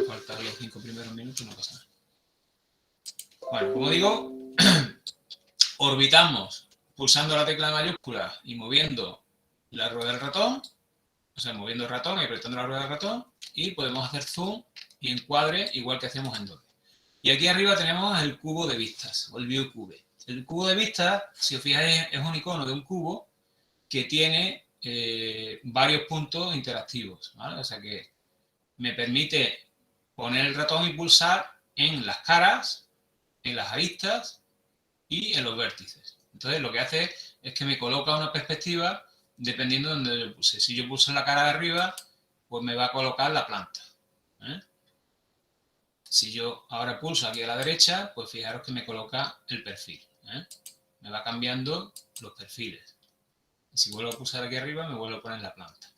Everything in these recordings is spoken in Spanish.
faltar los 5 primeros minutos, no pasa nada. Bueno, como digo, orbitamos pulsando la tecla mayúscula y moviendo la rueda del ratón, o sea, moviendo el ratón y apretando la rueda del ratón, y podemos hacer zoom y encuadre igual que hacemos en 2D. Y aquí arriba tenemos el cubo de vistas, o el ViewCube. El cubo de vistas, si os fijáis, es un icono de un cubo que tiene varios puntos interactivos, ¿vale? O sea que me permite poner el ratón y pulsar en las caras, en las aristas y en los vértices. Entonces lo que hace es que me coloca una perspectiva dependiendo de donde yo pulse. Si yo pulso en la cara de arriba, pues me va a colocar la planta, ¿eh? Si yo ahora pulso aquí a la derecha, pues fijaros que me coloca el perfil, ¿eh? Me va cambiando los perfiles. Y si vuelvo a pulsar aquí arriba, me vuelvo a poner la planta.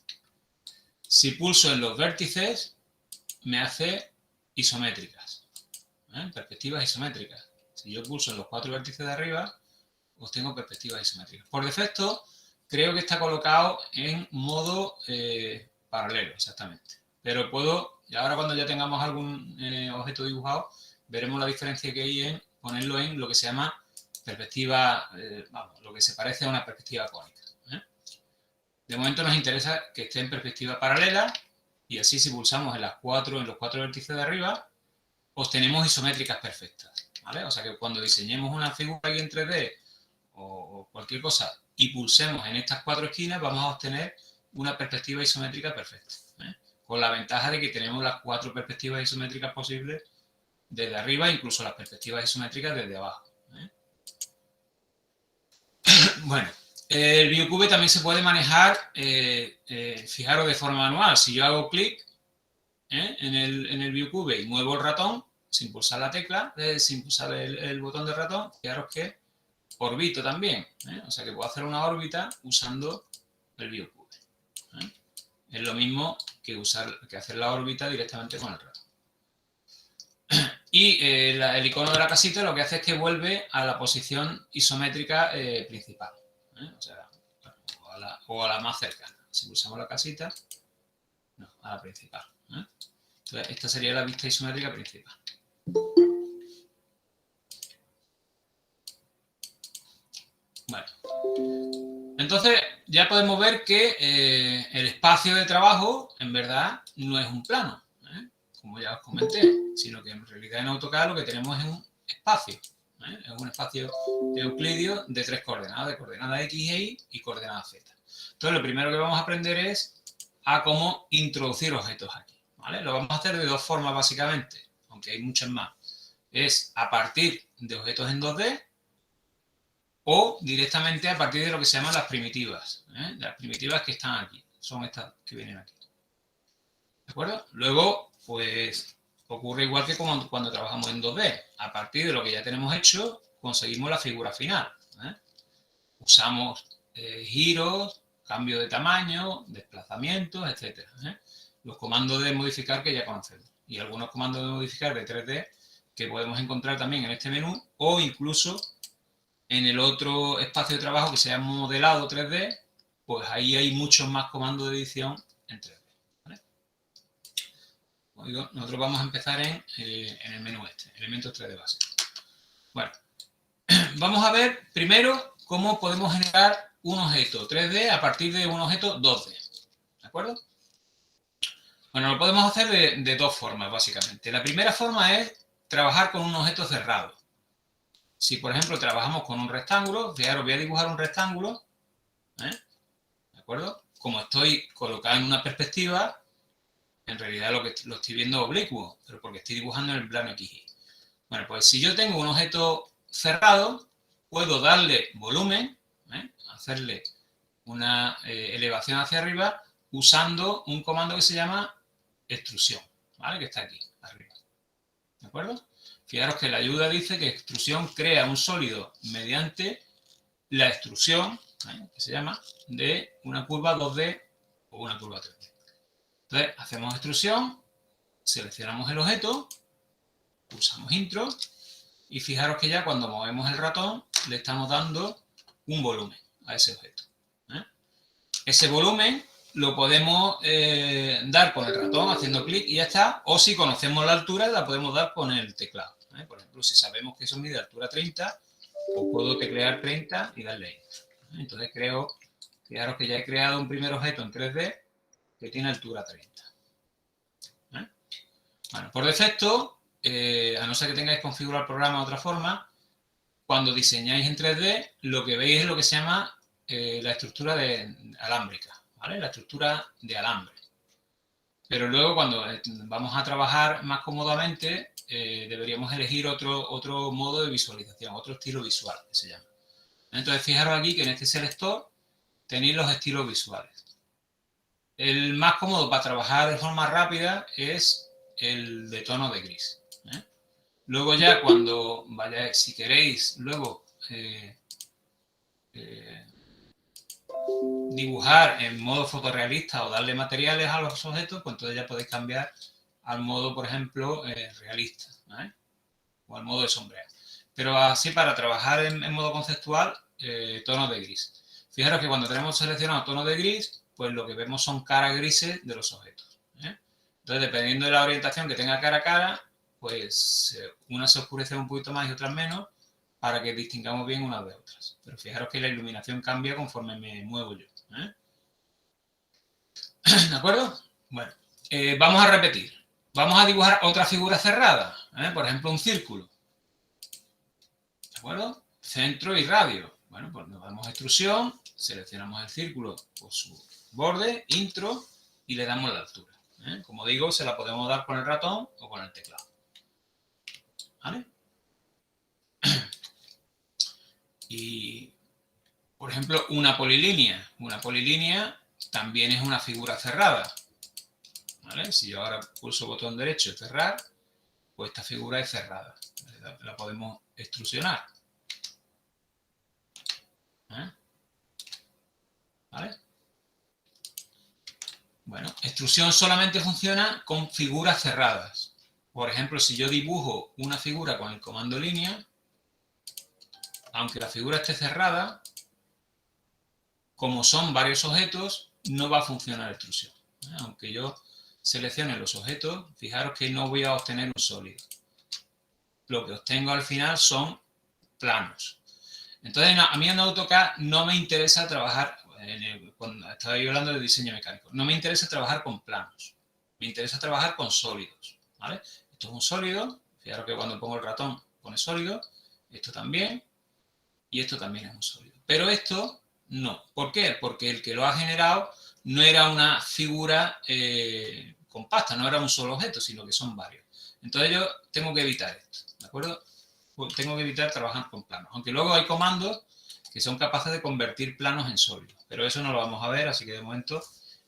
Si pulso en los vértices, me hace isométricas, ¿eh? Perspectivas isométricas. Si yo pulso en los 4 vértices de arriba, obtengo perspectivas isométricas. Por defecto, creo que está colocado en modo paralelo, exactamente. Pero puedo, y ahora cuando ya tengamos algún objeto dibujado, veremos la diferencia que hay en ponerlo en lo que se llama perspectiva, vamos, lo que se parece a una perspectiva cónica, ¿eh? De momento nos interesa que esté en perspectiva paralela, y así si pulsamos en los 4 vértices de arriba, obtenemos isométricas perfectas, ¿vale? O sea que cuando diseñemos una figura aquí en 3D o cualquier cosa y pulsemos en estas 4 esquinas, vamos a obtener una perspectiva isométrica perfecta, ¿eh? Con la ventaja de que tenemos las 4 perspectivas isométricas posibles desde arriba, incluso las perspectivas isométricas desde abajo, ¿eh? Bueno, el ViewCube también se puede manejar, fijaros, de forma manual. Si yo hago clic en el ViewCube y muevo el ratón, sin pulsar la tecla, sin pulsar el botón del ratón, fijaros que orbito también, ¿eh? O sea que puedo hacer una órbita usando el ViewCube, ¿eh? Es lo mismo que hacer la órbita directamente con el ratón. Y el icono de la casita lo que hace es que vuelve a la posición isométrica principal, ¿eh? O sea, o a la más cercana. Si pulsamos la casita, no, a la principal, ¿eh? Entonces, esta sería la vista isométrica principal. Bueno, entonces ya podemos ver que el espacio de trabajo en verdad no es un plano, ¿eh? Como ya os comenté, sino que en realidad en AutoCAD lo que tenemos es un espacio, ¿eh? Es un espacio euclidio de 3 coordenadas, de coordenadas X e Y y coordenadas Z. Entonces lo primero que vamos a aprender es a cómo introducir objetos aquí, ¿vale? Lo vamos a hacer de 2 formas básicamente, aunque hay muchas más. Es a partir de objetos en 2D, o directamente a partir de lo que se llaman las primitivas, ¿eh? Las primitivas que están aquí, son estas que vienen aquí. ¿De acuerdo? Luego, pues, ocurre igual que cuando trabajamos en 2D. A partir de lo que ya tenemos hecho, conseguimos la figura final, ¿eh? Usamos giros, cambio de tamaño, desplazamientos, etc., ¿eh? Los comandos de modificar que ya conocemos. Y algunos comandos de modificar de 3D que podemos encontrar también en este menú, o incluso en el otro espacio de trabajo que se llama modelado 3D, pues ahí hay muchos más comandos de edición en 3D, ¿vale? Como digo, nosotros vamos a empezar en el menú este, elementos 3D básicos. Bueno, vamos a ver primero cómo podemos generar un objeto 3D a partir de un objeto 2D, ¿de acuerdo? Bueno, lo podemos hacer de 2 formas, básicamente. La primera forma es trabajar con un objeto cerrado. Si, por ejemplo, trabajamos con un rectángulo, fijaros, voy a dibujar un rectángulo, ¿eh? ¿De acuerdo? Como estoy colocado en una perspectiva, en realidad lo estoy viendo oblicuo, pero porque estoy dibujando en el plano XY. Bueno, pues si yo tengo un objeto cerrado, puedo darle volumen, ¿eh? Hacerle una elevación hacia arriba usando un comando que se llama extrusión, ¿vale? Que está aquí, arriba. ¿De acuerdo? Fijaros que la ayuda dice que extrusión crea un sólido mediante la extrusión, ¿eh? Que se llama, de una curva 2D o una curva 3D. Entonces, hacemos extrusión, seleccionamos el objeto, pulsamos intro y fijaros que ya cuando movemos el ratón le estamos dando un volumen a ese objeto, ¿eh? Ese volumen lo podemos dar con el ratón haciendo clic y ya está. O si conocemos la altura, la podemos dar con el teclado. Por ejemplo, si sabemos que eso mide altura 30, pues puedo teclear 30 y darle Enter. Entonces fijaros que ya he creado un primer objeto en 3D que tiene altura 30. Bueno, por defecto, a no ser que tengáis configurado el programa de otra forma, cuando diseñáis en 3D, lo que veis es lo que se llama la estructura alámbrica, ¿vale? La estructura de alambre. Pero luego, cuando vamos a trabajar más cómodamente, deberíamos elegir otro modo de visualización, otro estilo visual, que se llama. Entonces, fijaros aquí que en este selector tenéis los estilos visuales. El más cómodo para trabajar de forma rápida es el de tono de gris. Luego ya cuando vayáis, si queréis, luego dibujar en modo fotorrealista o darle materiales a los objetos, pues entonces ya podéis cambiar al modo, por ejemplo, realista, ¿vale? O al modo de sombreado. Pero así para trabajar en modo conceptual, tono de gris. Fijaros que cuando tenemos seleccionado tono de gris, pues lo que vemos son caras grises de los objetos. Entonces, dependiendo de la orientación que tenga cara a cara, pues unas se oscurecen un poquito más y otras menos, para que distingamos bien unas de otras. Pero fijaros que la iluminación cambia conforme me muevo yo. ¿De acuerdo? Bueno, vamos a repetir. Vamos a dibujar otra figura cerrada, por ejemplo, un círculo. ¿De acuerdo? Centro y radio. Bueno, pues nos damos a extrusión, seleccionamos el círculo por su borde, intro, y le damos la altura. Como digo, se la podemos dar con el ratón o con el teclado. ¿Vale? Y, por ejemplo, una polilínea. Una polilínea también es una figura cerrada. ¿Vale? Si yo ahora pulso botón derecho, cerrar, pues esta figura es cerrada. La podemos extrusionar. ¿Vale? Bueno, extrusión solamente funciona con figuras cerradas. Por ejemplo, si yo dibujo una figura con el comando línea, aunque la figura esté cerrada, como son varios objetos, no va a funcionar extrusión. Aunque yo seleccione los objetos, fijaros que no voy a obtener un sólido. Lo que obtengo al final son planos. Entonces, a mí en AutoCAD no me interesa trabajar, cuando estaba yo hablando de diseño mecánico, no me interesa trabajar con planos, me interesa trabajar con sólidos, ¿vale? Esto es un sólido, fijaros que cuando pongo el ratón pone sólido, esto también, y esto también es un sólido. Pero esto no. ¿Por qué? Porque el que lo ha generado no era una figura compacta, no era un solo objeto, sino que son varios. Entonces yo tengo que evitar esto, ¿de acuerdo? Tengo que evitar trabajar con planos. Aunque luego hay comandos que son capaces de convertir planos en sólidos. Pero eso no lo vamos a ver, así que de momento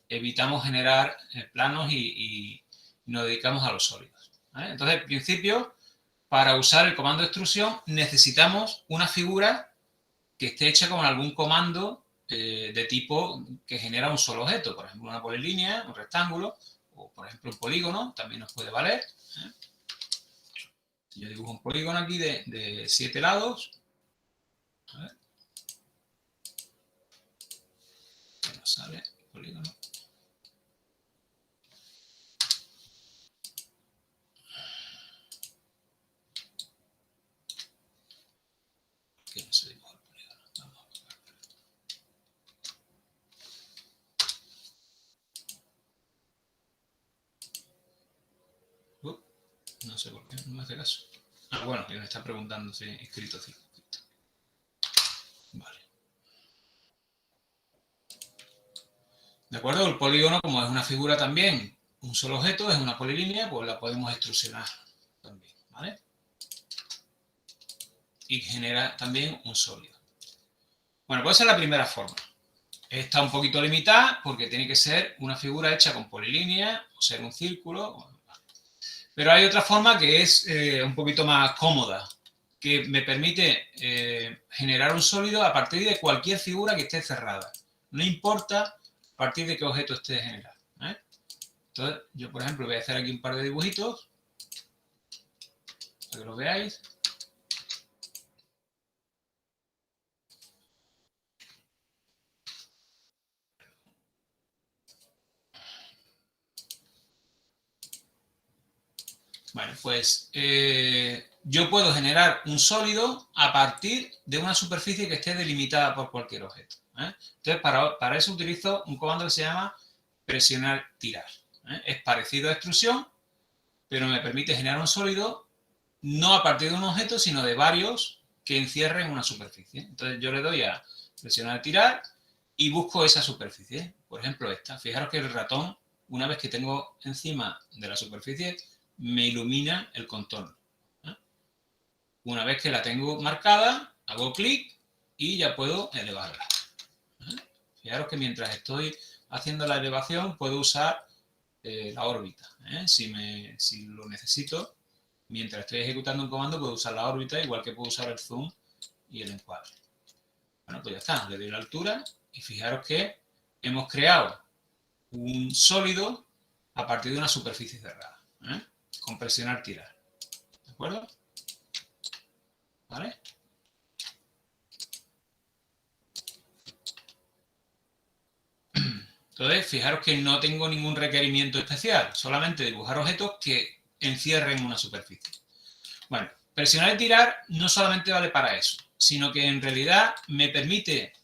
evitamos generar planos y nos dedicamos a los sólidos. ¿Vale? Entonces, en principio, para usar el comando de extrusión necesitamos una figura que esté hecha con algún comando de tipo que genera un solo objeto. Por ejemplo, una polilínea, un rectángulo, o por ejemplo un polígono, también nos puede valer. Yo dibujo un polígono aquí de 7 lados. A ver. Que nos sale polígono. Que no se dibuja el polígono. Vamos a buscar. No sé por qué, no me hace caso. Ah, bueno, que me está preguntando si he escrito circuito. Vale. ¿De acuerdo? El polígono, como es una figura también, un solo objeto, es una polilínea, pues la podemos extrusionar también, ¿vale? Y genera también un sólido. Bueno, pues esa es la primera forma. Está un poquito limitada porque tiene que ser una figura hecha con polilínea, o ser un círculo. Pero hay otra forma que es un poquito más cómoda, que me permite generar un sólido a partir de cualquier figura que esté cerrada. No importa a partir de qué objeto esté generado. Entonces, yo por ejemplo voy a hacer aquí un par de dibujitos para que lo veáis. Bueno, pues yo puedo generar un sólido a partir de una superficie que esté delimitada por cualquier objeto. Entonces, para eso utilizo un comando que se llama presionar tirar. Es parecido a extrusión, pero me permite generar un sólido no a partir de un objeto, sino de varios que encierren una superficie. Entonces yo le doy a presionar tirar y busco esa superficie. Por ejemplo, esta. Fijaros que el ratón, una vez que tengo encima de la superficie, me ilumina el contorno. Una vez que la tengo marcada, hago clic y ya puedo elevarla. Fijaros que mientras estoy haciendo la elevación puedo usar la órbita. Si lo necesito, mientras estoy ejecutando un comando puedo usar la órbita, igual que puedo usar el zoom y el encuadre. Bueno, pues ya está, le doy la altura y fijaros que hemos creado un sólido a partir de una superficie cerrada, con presionar tirar. ¿De acuerdo? ¿Vale? Entonces, fijaros que no tengo ningún requerimiento especial, solamente dibujar objetos que encierren una superficie. Bueno, presionar y tirar no solamente vale para eso, sino que en realidad me permite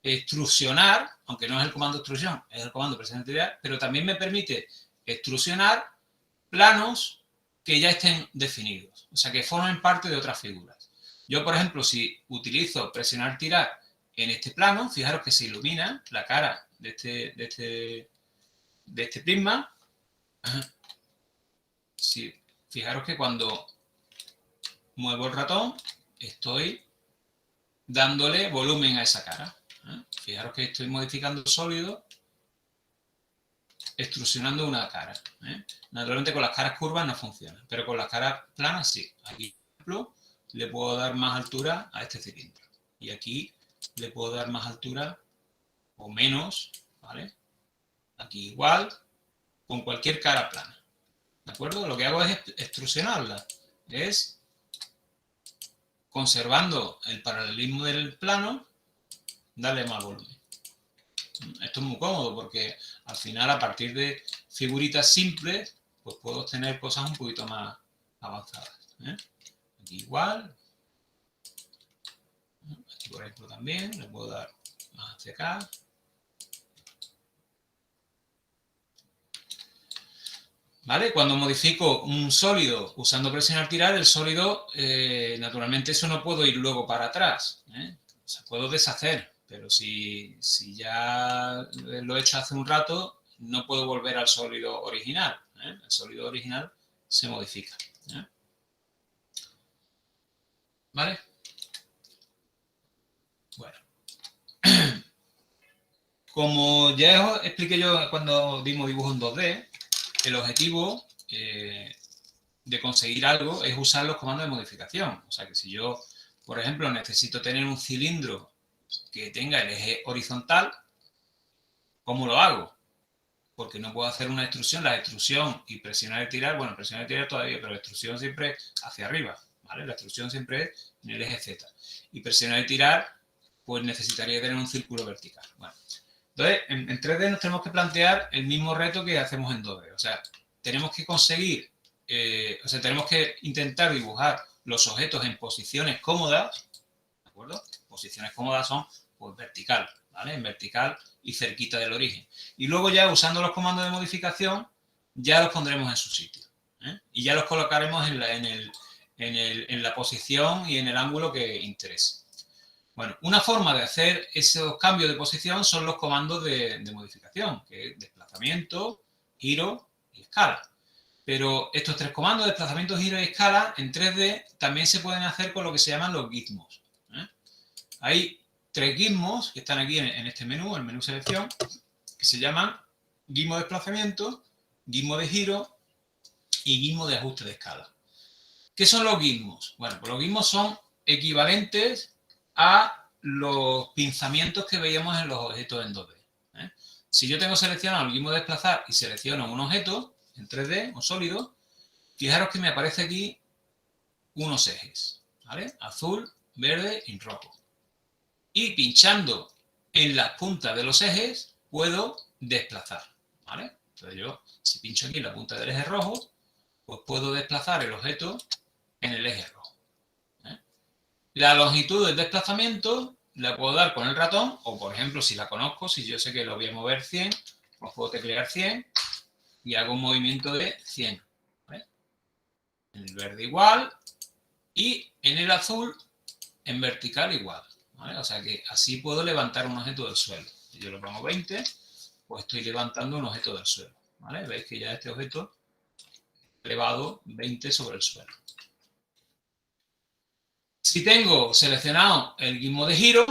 extrusionar, aunque no es el comando extrusión, es el comando presionar y tirar, pero también me permite extrusionar planos que ya estén definidos, o sea, que formen parte de otras figuras. Yo, por ejemplo, si utilizo presionar tirar en este plano, fijaros que se ilumina la cara de este prisma. Sí, fijaros que cuando muevo el ratón estoy dándole volumen a esa cara. Fijaros que estoy modificando el sólido, extrusionando una cara. Naturalmente con las caras curvas no funciona, pero con las caras planas sí. Aquí, por ejemplo, le puedo dar más altura a este cilindro. Y aquí le puedo dar más altura o menos, ¿vale? Aquí igual, con cualquier cara plana. ¿De acuerdo? Lo que hago es extrusionarla. Es conservando el paralelismo del plano, darle más volumen. Esto es muy cómodo porque al final, a partir de figuritas simples, pues puedo obtener cosas un poquito más avanzadas. Aquí igual. Aquí, por ejemplo, también le puedo dar más hacia acá. ¿Vale? Cuando modifico un sólido usando presionar tirar, el sólido, naturalmente eso no puedo ir luego para atrás. O sea, puedo deshacer, pero si ya lo he hecho hace un rato, no puedo volver al sólido original. El sólido original se modifica. ¿Vale? Bueno. Como ya os expliqué yo cuando dimos dibujo en 2D, el objetivo de conseguir algo es usar los comandos de modificación. O sea que si yo, por ejemplo, necesito tener un cilindro que tenga el eje horizontal, ¿cómo lo hago? Porque no puedo hacer una extrusión. La extrusión y presionar y tirar, bueno, presionar y tirar todavía, pero la extrusión siempre hacia arriba, ¿vale? La extrusión siempre es en el eje Z. Y presionar y tirar, pues necesitaría tener un círculo vertical. Bueno, entonces, en 3D nos tenemos que plantear el mismo reto que hacemos en 2D. O sea, tenemos que conseguir, tenemos que intentar dibujar los objetos en posiciones cómodas, ¿de acuerdo? Posiciones cómodas son, pues, vertical, ¿vale? En vertical y cerquita del origen. Y luego ya, usando los comandos de modificación, ya los pondremos en su sitio. Y ya los colocaremos en la posición y en el ángulo que interese. Bueno, una forma de hacer esos cambios de posición son los comandos de modificación, que es desplazamiento, giro y escala. Pero estos tres comandos, desplazamiento, giro y escala, en 3D también se pueden hacer con lo que se llaman los gizmos. Hay tres gizmos que están aquí en este menú, el menú selección, que se llaman gizmo de desplazamiento, gizmo de giro y gizmo de ajuste de escala. ¿Qué son los gizmos? Bueno, pues los gizmos son equivalentes a los pinzamientos que veíamos en los objetos en 2D. Si yo tengo seleccionado el gizmo de desplazar y selecciono un objeto en 3D, un sólido, fijaros que me aparece aquí unos ejes, ¿vale? Azul, verde y rojo. Y pinchando en las puntas de los ejes puedo desplazar, ¿vale? Entonces yo, si pincho aquí en la punta del eje rojo, pues puedo desplazar el objeto en el eje rojo. La longitud del desplazamiento la puedo dar con el ratón, o por ejemplo, si la conozco, si yo sé que lo voy a mover 100, pues puedo teclear 100 y hago un movimiento de 100. ¿Vale? En el verde igual y en el azul en vertical igual. ¿Vale? O sea que así puedo levantar un objeto del suelo. Si yo lo pongo 20, pues estoy levantando un objeto del suelo. ¿Vale? Veis que ya este objeto elevado 20 sobre el suelo. Si tengo seleccionado el gizmo de giro,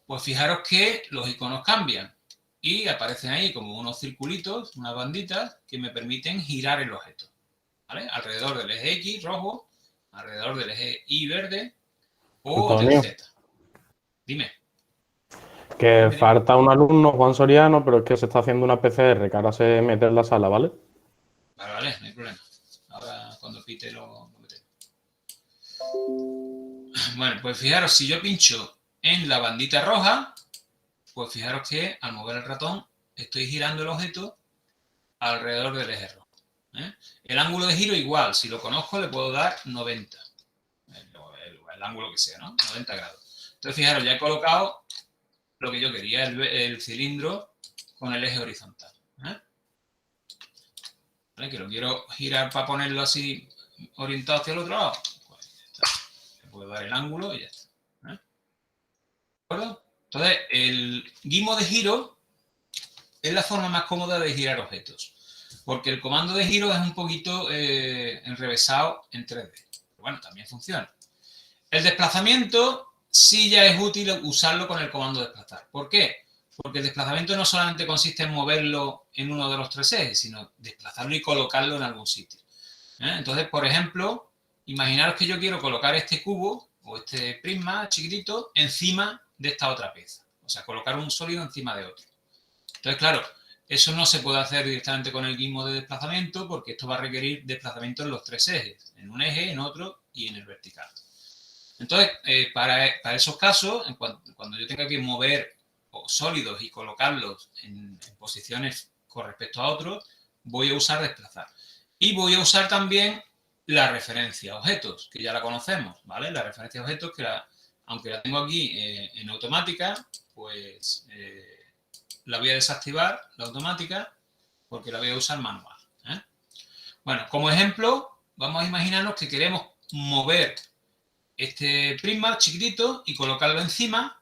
pues fijaros que los iconos cambian y aparecen ahí como unos circulitos, unas banditas que me permiten girar el objeto, ¿vale? Alrededor del eje X rojo, alrededor del eje Y verde o del Antonio, Z. Dime. que Dime, dime. falta un alumno, Juan Soriano, pero es que se está haciendo una PCR, que ahora se mete en la sala, ¿vale? Vale, vale, no hay problema. Ahora cuando pite lo metemos. Bueno, pues fijaros, si yo pincho en la bandita roja, pues fijaros que al mover el ratón estoy girando el objeto alrededor del eje rojo. El ángulo de giro igual, si lo conozco le puedo dar 90. El ángulo que sea, ¿no? 90 grados. Entonces, fijaros, ya he colocado lo que yo quería, el cilindro con el eje horizontal. ¿Vale? Que lo quiero girar para ponerlo así orientado hacia el otro lado. Pues ya está. Le puedo dar el ángulo y ya está. ¿De acuerdo? Entonces, el gizmo de giro es la forma más cómoda de girar objetos. Porque el comando de giro es un poquito enrevesado en 3D. Pero bueno, también funciona. El desplazamiento sí ya es útil usarlo con el comando desplazar. ¿Por qué? Porque el desplazamiento no solamente consiste en moverlo en uno de los tres ejes, sino desplazarlo y colocarlo en algún sitio. Entonces, por ejemplo, imaginaros que yo quiero colocar este cubo o este prisma chiquitito encima de esta otra pieza. O sea, colocar un sólido encima de otro. Entonces, claro, eso no se puede hacer directamente con el gizmo de desplazamiento porque esto va a requerir desplazamiento en los tres ejes, en un eje, en otro y en el vertical. Entonces, para esos casos, cuando yo tenga que mover sólidos y colocarlos en posiciones con respecto a otros, voy a usar desplazar. Y voy a usar también la referencia a objetos, que ya la conocemos, ¿vale? La referencia a objetos, que aunque la tengo aquí en automática, pues la voy a desactivar, la automática, porque la voy a usar manual. Bueno, como ejemplo, vamos a imaginarnos que queremos mover este prisma chiquitito y colocarlo encima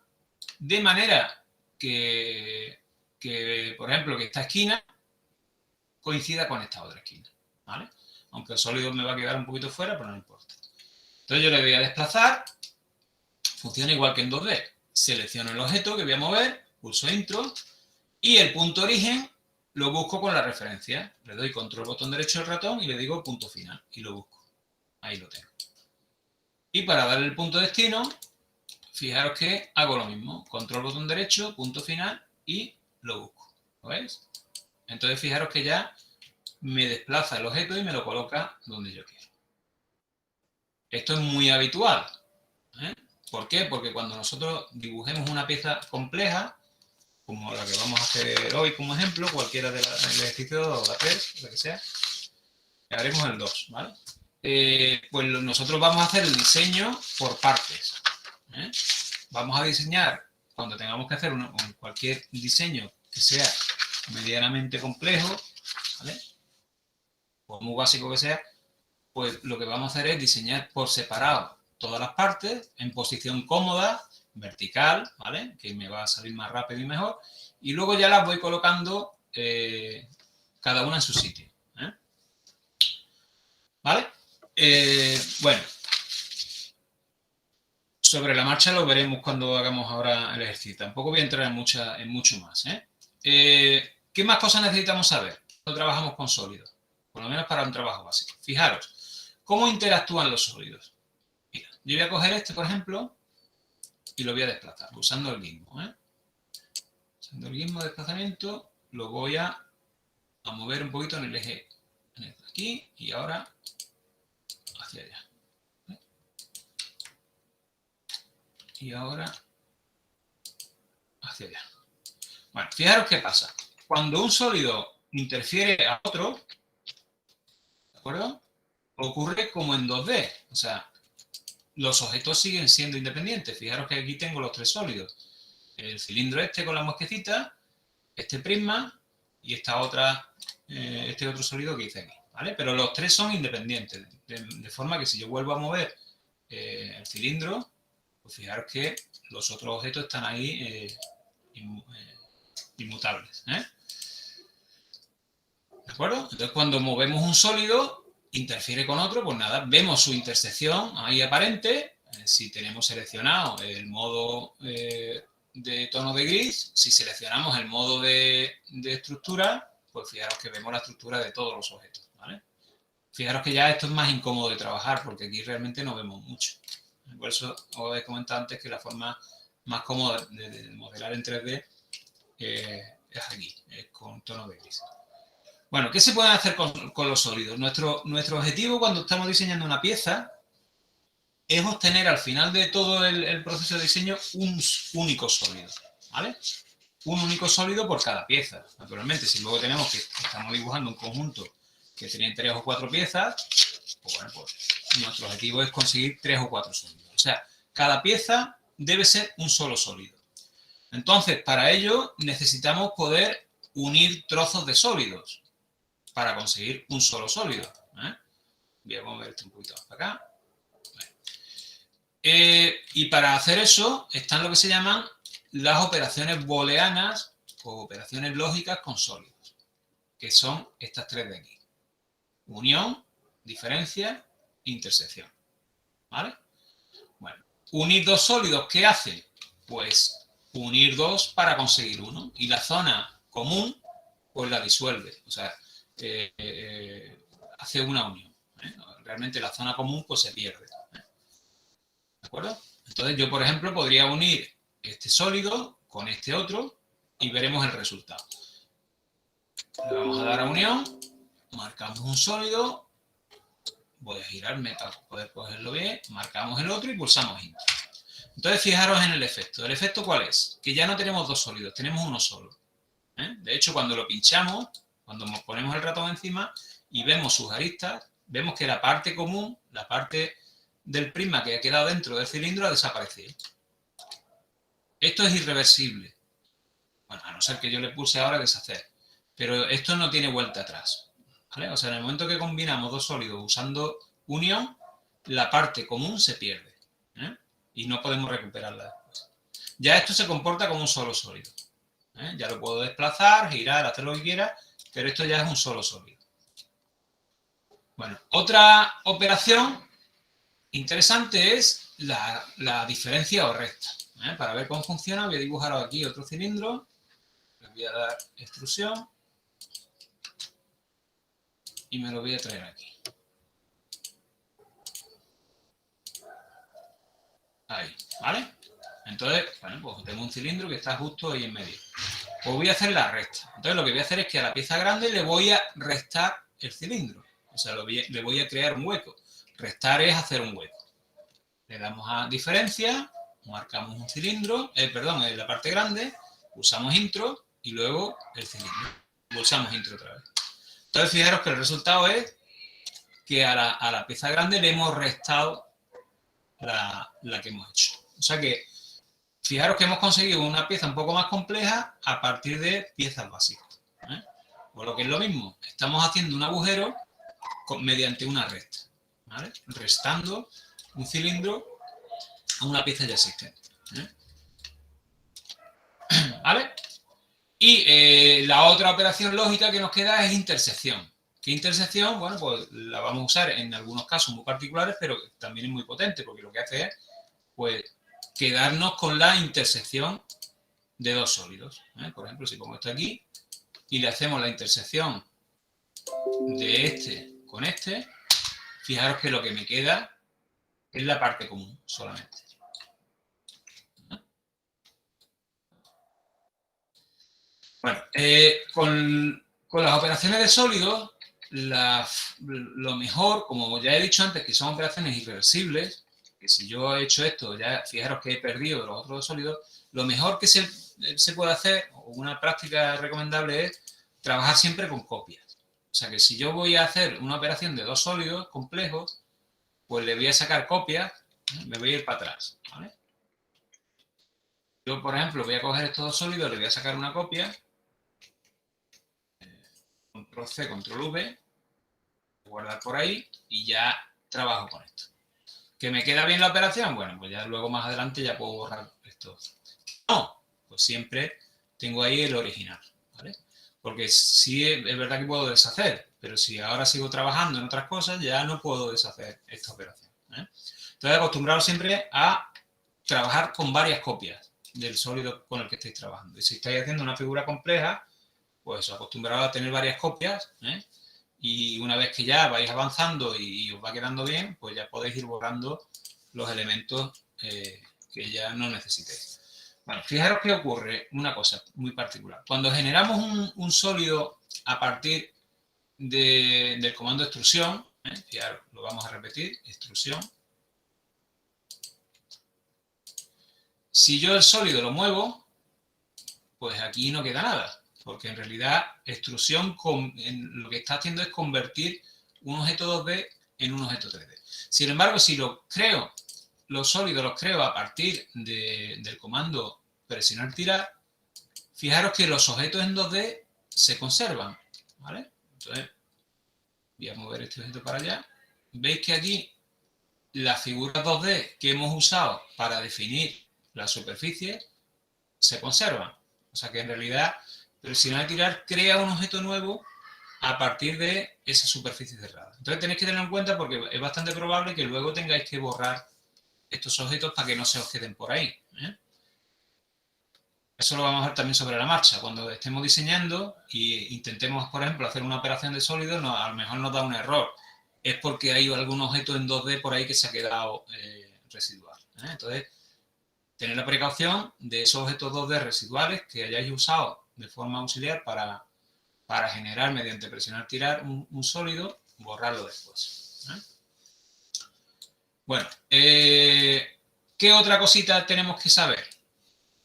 de manera que, por ejemplo, que esta esquina coincida con esta otra esquina, ¿vale? Aunque el sólido me va a quedar un poquito fuera, pero no importa. Entonces yo le voy a desplazar, funciona igual que en 2D. Selecciono el objeto que voy a mover, pulso Intro y el punto origen lo busco con la referencia. Le doy control botón derecho del ratón y le digo punto final y lo busco. Ahí lo tengo. Y para darle el punto destino, fijaros que hago lo mismo. Control botón derecho, punto final y lo busco. ¿Lo veis? Entonces fijaros que ya me desplaza el objeto y me lo coloca donde yo quiero. Esto es muy habitual. ¿Por qué? Porque cuando nosotros dibujemos una pieza compleja, como la que vamos a hacer hoy como ejemplo, cualquiera del ejercicio 2 o la 3, la que sea, haremos el 2, ¿vale? Pues nosotros vamos a hacer el diseño por partes. Vamos a diseñar, cuando tengamos que hacer cualquier diseño que sea medianamente complejo, ¿vale? Por muy básico que sea, pues lo que vamos a hacer es diseñar por separado todas las partes en posición cómoda, vertical, ¿vale? Que me va a salir más rápido y mejor. Y luego ya las voy colocando cada una en su sitio. ¿Vale? Bueno, sobre la marcha lo veremos cuando hagamos ahora el ejercicio. Tampoco voy a entrar en mucho más. ¿Qué más cosas necesitamos saber cuando trabajamos con sólidos? Por lo menos para un trabajo básico. Fijaros, ¿cómo interactúan los sólidos? Mira, yo voy a coger este, por ejemplo, y lo voy a desplazar usando el gizmo. Usando el gizmo de desplazamiento, lo voy a mover un poquito en el eje aquí y ahora hacia allá. Y ahora hacia allá. Bueno, fijaros qué pasa. Cuando un sólido interfiere a otro, ¿de acuerdo? ocurre como en 2D. O sea, los objetos siguen siendo independientes. Fijaros que aquí tengo los tres sólidos. El cilindro este con la mosquecita, este prisma y esta otra, este otro sólido que hice aquí, ¿vale? Pero los tres son independientes, de forma que si yo vuelvo a mover el cilindro, pues fijaros que los otros objetos están ahí inmutables, ¿eh? ¿De acuerdo? Entonces, cuando movemos un sólido, interfiere con otro, pues nada, vemos su intersección ahí aparente. Si tenemos seleccionado el modo de tono de gris, si seleccionamos el modo de estructura, pues fijaros que vemos la estructura de todos los objetos, ¿vale? Fijaros que ya esto es más incómodo de trabajar, porque aquí realmente no vemos mucho. Por eso os he comentado antes que la forma más cómoda de modelar en 3D es aquí, es con tono de gris. Bueno, ¿qué se puede hacer con los sólidos? Nuestro objetivo cuando estamos diseñando una pieza es obtener al final de todo el proceso de diseño un único sólido, ¿vale? Un único sólido por cada pieza. Naturalmente, si luego tenemos que estamos dibujando un conjunto que tiene 3 o 4 piezas, pues bueno, pues nuestro objetivo es conseguir 3 o 4 sólidos. O sea, cada pieza debe ser un solo sólido. Entonces, para ello necesitamos poder unir trozos de sólidos para conseguir un solo sólido, ¿eh? Voy a mover esto un poquito más para acá. Y para hacer eso están lo que se llaman las operaciones booleanas o operaciones lógicas con sólidos, que son estas tres de aquí: unión, diferencia, intersección, ¿vale? Bueno, unir dos sólidos, ¿qué hace? Pues unir dos para conseguir uno, y la zona común pues la disuelve, o sea, hace una unión, ¿eh? Realmente la zona común pues se pierde, ¿eh? ¿De acuerdo? Entonces yo, por ejemplo, podría unir este sólido con este otro y veremos el resultado. Le vamos a dar a unión, marcamos un sólido, voy a girarme para poder cogerlo bien, marcamos el otro y pulsamos Enter. Entonces fijaros en el efecto. ¿El efecto cuál es? Que ya no tenemos dos sólidos, tenemos uno solo, ¿eh? De hecho, cuando lo pinchamos, cuando nos ponemos el ratón encima y vemos sus aristas, vemos que la parte común, la parte del prisma que ha quedado dentro del cilindro, ha desaparecido. Esto es irreversible. Bueno, a no ser que yo le pulse ahora deshacer. Pero esto no tiene vuelta atrás, ¿vale? O sea, en el momento que combinamos dos sólidos usando unión, la parte común se pierde, ¿eh? Y no podemos recuperarla después. Ya esto se comporta como un solo sólido, ¿eh? Ya lo puedo desplazar, girar, hacer lo que quiera, pero esto ya es un solo sólido. Bueno, otra operación interesante es la diferencia o resta, ¿eh? Para ver cómo funciona, voy a dibujar aquí otro cilindro, le voy a dar extrusión y me lo voy a traer aquí. Ahí, ¿vale? Entonces, bueno, pues tengo un cilindro que está justo ahí en medio. Pues voy a hacer la resta. Entonces lo que voy a hacer es que a la pieza grande le voy a restar el cilindro. O sea, le voy a crear un hueco. Restar es hacer un hueco. Le damos a diferencia, marcamos un cilindro, en la parte grande, pulsamos intro y luego el cilindro. Pulsamos intro otra vez. Entonces fijaros que el resultado es que a la pieza grande le hemos restado la que hemos hecho. O sea que fijaros que hemos conseguido una pieza un poco más compleja a partir de piezas básicas, ¿eh? Por lo que es lo mismo, estamos haciendo un agujero mediante una resta, ¿vale? Restando un cilindro a una pieza ya existente, ¿eh? ¿Vale? Y la otra operación lógica que nos queda es intersección. ¿Qué intersección? Bueno, pues la vamos a usar en algunos casos muy particulares, pero también es muy potente, porque lo que hace es, pues, quedarnos con la intersección de dos sólidos, ¿eh? Por ejemplo, si pongo esto aquí y le hacemos la intersección de este con este, fijaros que lo que me queda es la parte común solamente. Bueno, con las operaciones de sólidos, lo mejor, como ya he dicho antes, que son operaciones irreversibles, que si yo he hecho esto, ya fijaros que he perdido los otros dos sólidos, lo mejor que se puede hacer, o una práctica recomendable, es trabajar siempre con copias, O sea que si yo voy a hacer una operación de dos sólidos complejos, pues le voy a sacar copias, me voy a ir para atrás, ¿vale? Yo, por ejemplo, voy a coger estos dos sólidos, le voy a sacar una copia, control C, control V, guardar por ahí y ya trabajo con esto. ¿Que me queda bien la operación? Bueno, pues ya luego más adelante ya puedo borrar esto. No, pues siempre tengo ahí el original, ¿vale? Porque sí es verdad que puedo deshacer, pero si ahora sigo trabajando en otras cosas, ya no puedo deshacer esta operación, ¿eh? Entonces, acostumbraros siempre a trabajar con varias copias del sólido con el que estáis trabajando. Y si estáis haciendo una figura compleja, pues acostumbraros a tener varias copias, ¿eh? Y una vez que ya vais avanzando y os va quedando bien, pues ya podéis ir borrando los elementos que ya no necesitéis. Bueno, fijaros que ocurre una cosa muy particular. Cuando generamos un sólido a partir del comando extrusión, fijaros, lo vamos a repetir, extrusión. Si yo el sólido lo muevo, pues aquí no queda nada, porque en realidad extrusión lo que está haciendo es convertir un objeto 2D en un objeto 3D. Sin embargo, si los sólidos los creo a partir del comando presionar tirar, fijaros que los objetos en 2D se conservan, ¿vale? Entonces, voy a mover este objeto para allá. Veis que aquí las figuras 2D que hemos usado para definir la superficie se conservan. O sea que en realidad presionar tirar crea un objeto nuevo a partir de esa superficie cerrada. Entonces tenéis que tenerlo en cuenta porque es bastante probable que luego tengáis que borrar estos objetos para que no se os queden por ahí, ¿eh? Eso lo vamos a ver también sobre la marcha. Cuando estemos diseñando e intentemos, por ejemplo, hacer una operación de sólido, a lo mejor nos da un error. Es porque hay algún objeto en 2D por ahí que se ha quedado residual, ¿eh? Entonces, tener la precaución de esos objetos 2D residuales que hayáis usado de forma auxiliar para generar, mediante presionar tirar, un sólido, borrarlo después, ¿eh? Bueno, ¿qué otra cosita tenemos que saber?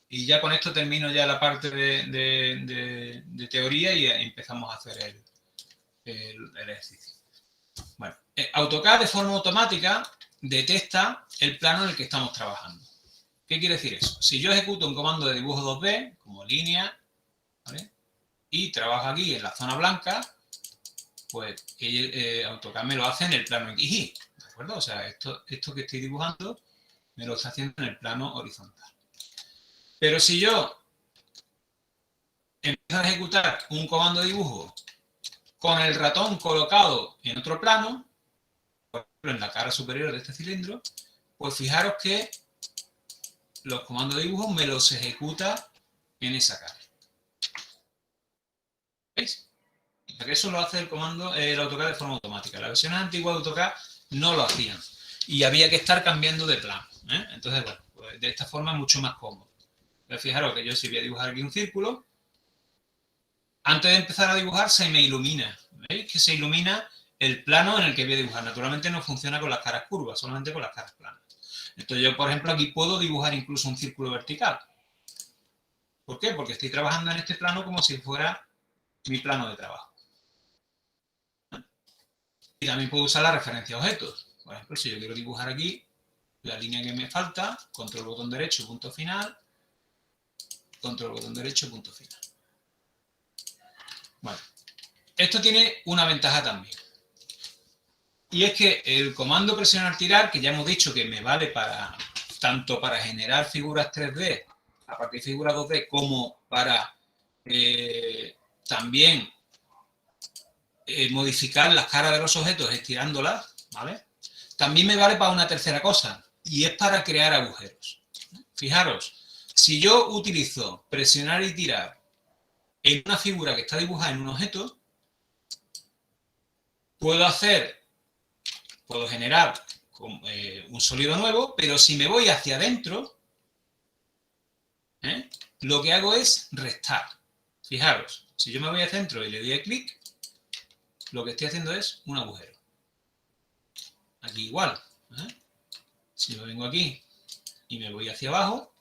Y ya con esto termino ya la parte de teoría y empezamos a hacer el ejercicio. Bueno, AutoCAD de forma automática detecta el plano en el que estamos trabajando. ¿Qué quiere decir eso? Si yo ejecuto un comando de dibujo 2D, como línea, ¿vale? Y trabajo aquí en la zona blanca, pues AutoCAD me lo hace en el plano XY, ¿de acuerdo? O sea, esto que estoy dibujando me lo está haciendo en el plano horizontal. Pero si yo empiezo a ejecutar un comando de dibujo con el ratón colocado en otro plano, por ejemplo, en la cara superior de este cilindro, pues fijaros que los comandos de dibujo me los ejecuta en esa cara. ¿Veis? Porque eso lo hace el AutoCAD de forma automática. Las versiones antiguas de AutoCAD no lo hacían y había que estar cambiando de plano, ¿eh? Entonces, bueno, pues de esta forma es mucho más cómodo. Pero fijaros que yo si voy a dibujar aquí un círculo, antes de empezar a dibujar se me ilumina. ¿Veis? Que se ilumina el plano en el que voy a dibujar. Naturalmente no funciona con las caras curvas, solamente con las caras planas. Entonces yo, por ejemplo, aquí puedo dibujar incluso un círculo vertical. ¿Por qué? Porque estoy trabajando en este plano como si fuera mi plano de trabajo. Y también puedo usar la referencia a objetos. Por ejemplo, si yo quiero dibujar aquí la línea que me falta, control botón derecho, punto final, control botón derecho, punto final. Bueno, esto tiene una ventaja también. Y es que el comando presionar tirar, que ya hemos dicho que me vale tanto para generar figuras 3D a partir de figuras 2D, como para también modificar las caras de los objetos estirándolas, ¿vale? También me vale para una tercera cosa, y es para crear agujeros. Fijaros, si yo utilizo presionar y tirar en una figura que está dibujada en un objeto, puedo generar un sólido nuevo, pero si me voy hacia adentro, lo que hago es restar. Fijaros, si yo me voy al centro y le doy clic, lo que estoy haciendo es un agujero. Aquí igual. Si yo vengo aquí y me voy hacia abajo,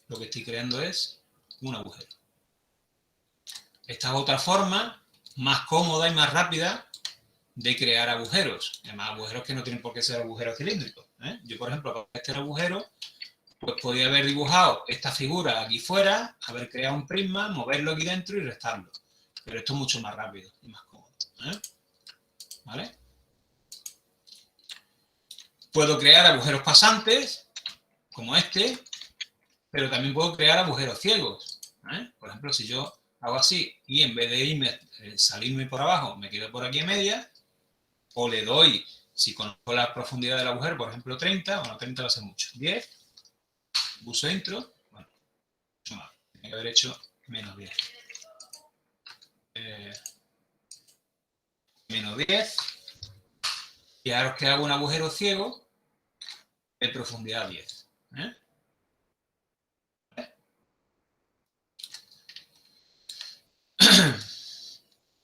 lo que estoy creando es un agujero. esta es otra forma más cómoda y más rápida de crear agujeros. Además, agujeros que no tienen por qué ser agujeros cilíndricos, ¿eh? Yo, por ejemplo, para este agujero, pues podía haber dibujado esta figura aquí fuera, haber creado un prisma, moverlo aquí dentro y restarlo. Pero esto es mucho más rápido y más cómodo, ¿eh? ¿Vale? Puedo crear agujeros pasantes, como este, pero también puedo crear agujeros ciegos, ¿eh? Por ejemplo, si yo hago así y en vez de irme, salirme por abajo, me quedo por aquí a media, o le doy, si conozco la profundidad del agujero, por ejemplo 30, bueno 30 va a ser mucho, 10, pulso intro, bueno, mucho más, tiene que haber hecho menos 10. Menos 10, y ahora os que hago un agujero ciego de profundidad 10. ¿Eh?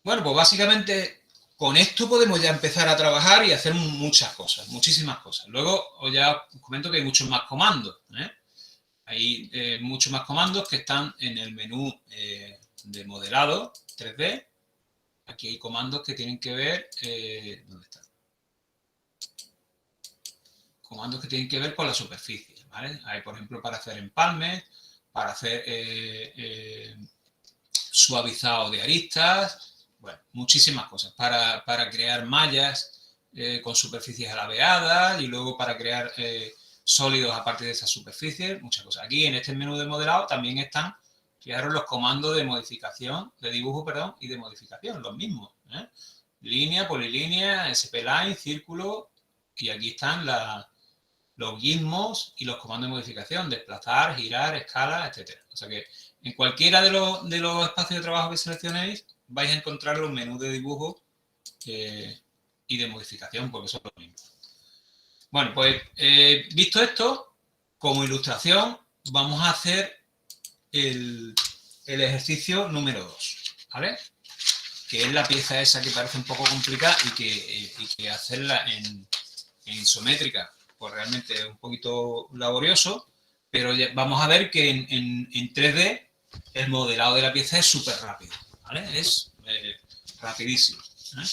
Bueno, pues básicamente con esto podemos ya empezar a trabajar y hacer muchas cosas, muchísimas cosas. Luego ya os comento que hay muchos más comandos, ¿eh? Hay muchos más comandos que están en el menú de modelado 3D. Aquí hay comandos que tienen que ver... ¿dónde está? Comandos que tienen que ver con la superficie, ¿vale? Hay, por ejemplo, para hacer empalmes, para hacer suavizado de aristas, bueno, muchísimas cosas. Para crear mallas con superficies alabeadas y luego para crear sólidos a partir de esas superficies, muchas cosas. Aquí en este menú de modelado también están, fijaros, los comandos de modificación, de dibujo, perdón, y de modificación, los mismos, ¿eh? Línea, polilínea, SP-line, círculo, y aquí están los gizmos y los comandos de modificación, desplazar, girar, escala, etc. O sea que en cualquiera de los espacios de trabajo que seleccionéis vais a encontrar los menús de dibujo y de modificación, porque son los mismos. Bueno, pues visto esto, como ilustración, vamos a hacer el ejercicio número 2, ¿vale? Que es la pieza esa que parece un poco complicada y que hacerla en isométrica pues realmente es un poquito laborioso, pero ya vamos a ver que en 3D el modelado de la pieza es súper rápido, ¿vale? Es rapidísimo, ¿eh?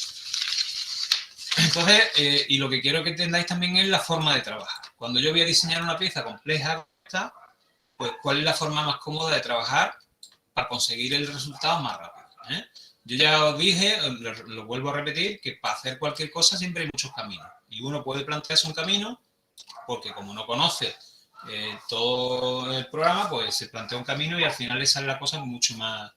Entonces, y lo que quiero que entendáis también es la forma de trabajar. Cuando yo voy a diseñar una pieza compleja, pues cuál es la forma más cómoda de trabajar para conseguir el resultado más rápido, ¿eh? Yo ya os dije, lo vuelvo a repetir, que para hacer cualquier cosa siempre hay muchos caminos. Y uno puede plantearse un camino porque como no conoce todo el programa, pues se plantea un camino y al final le sale la cosa mucho más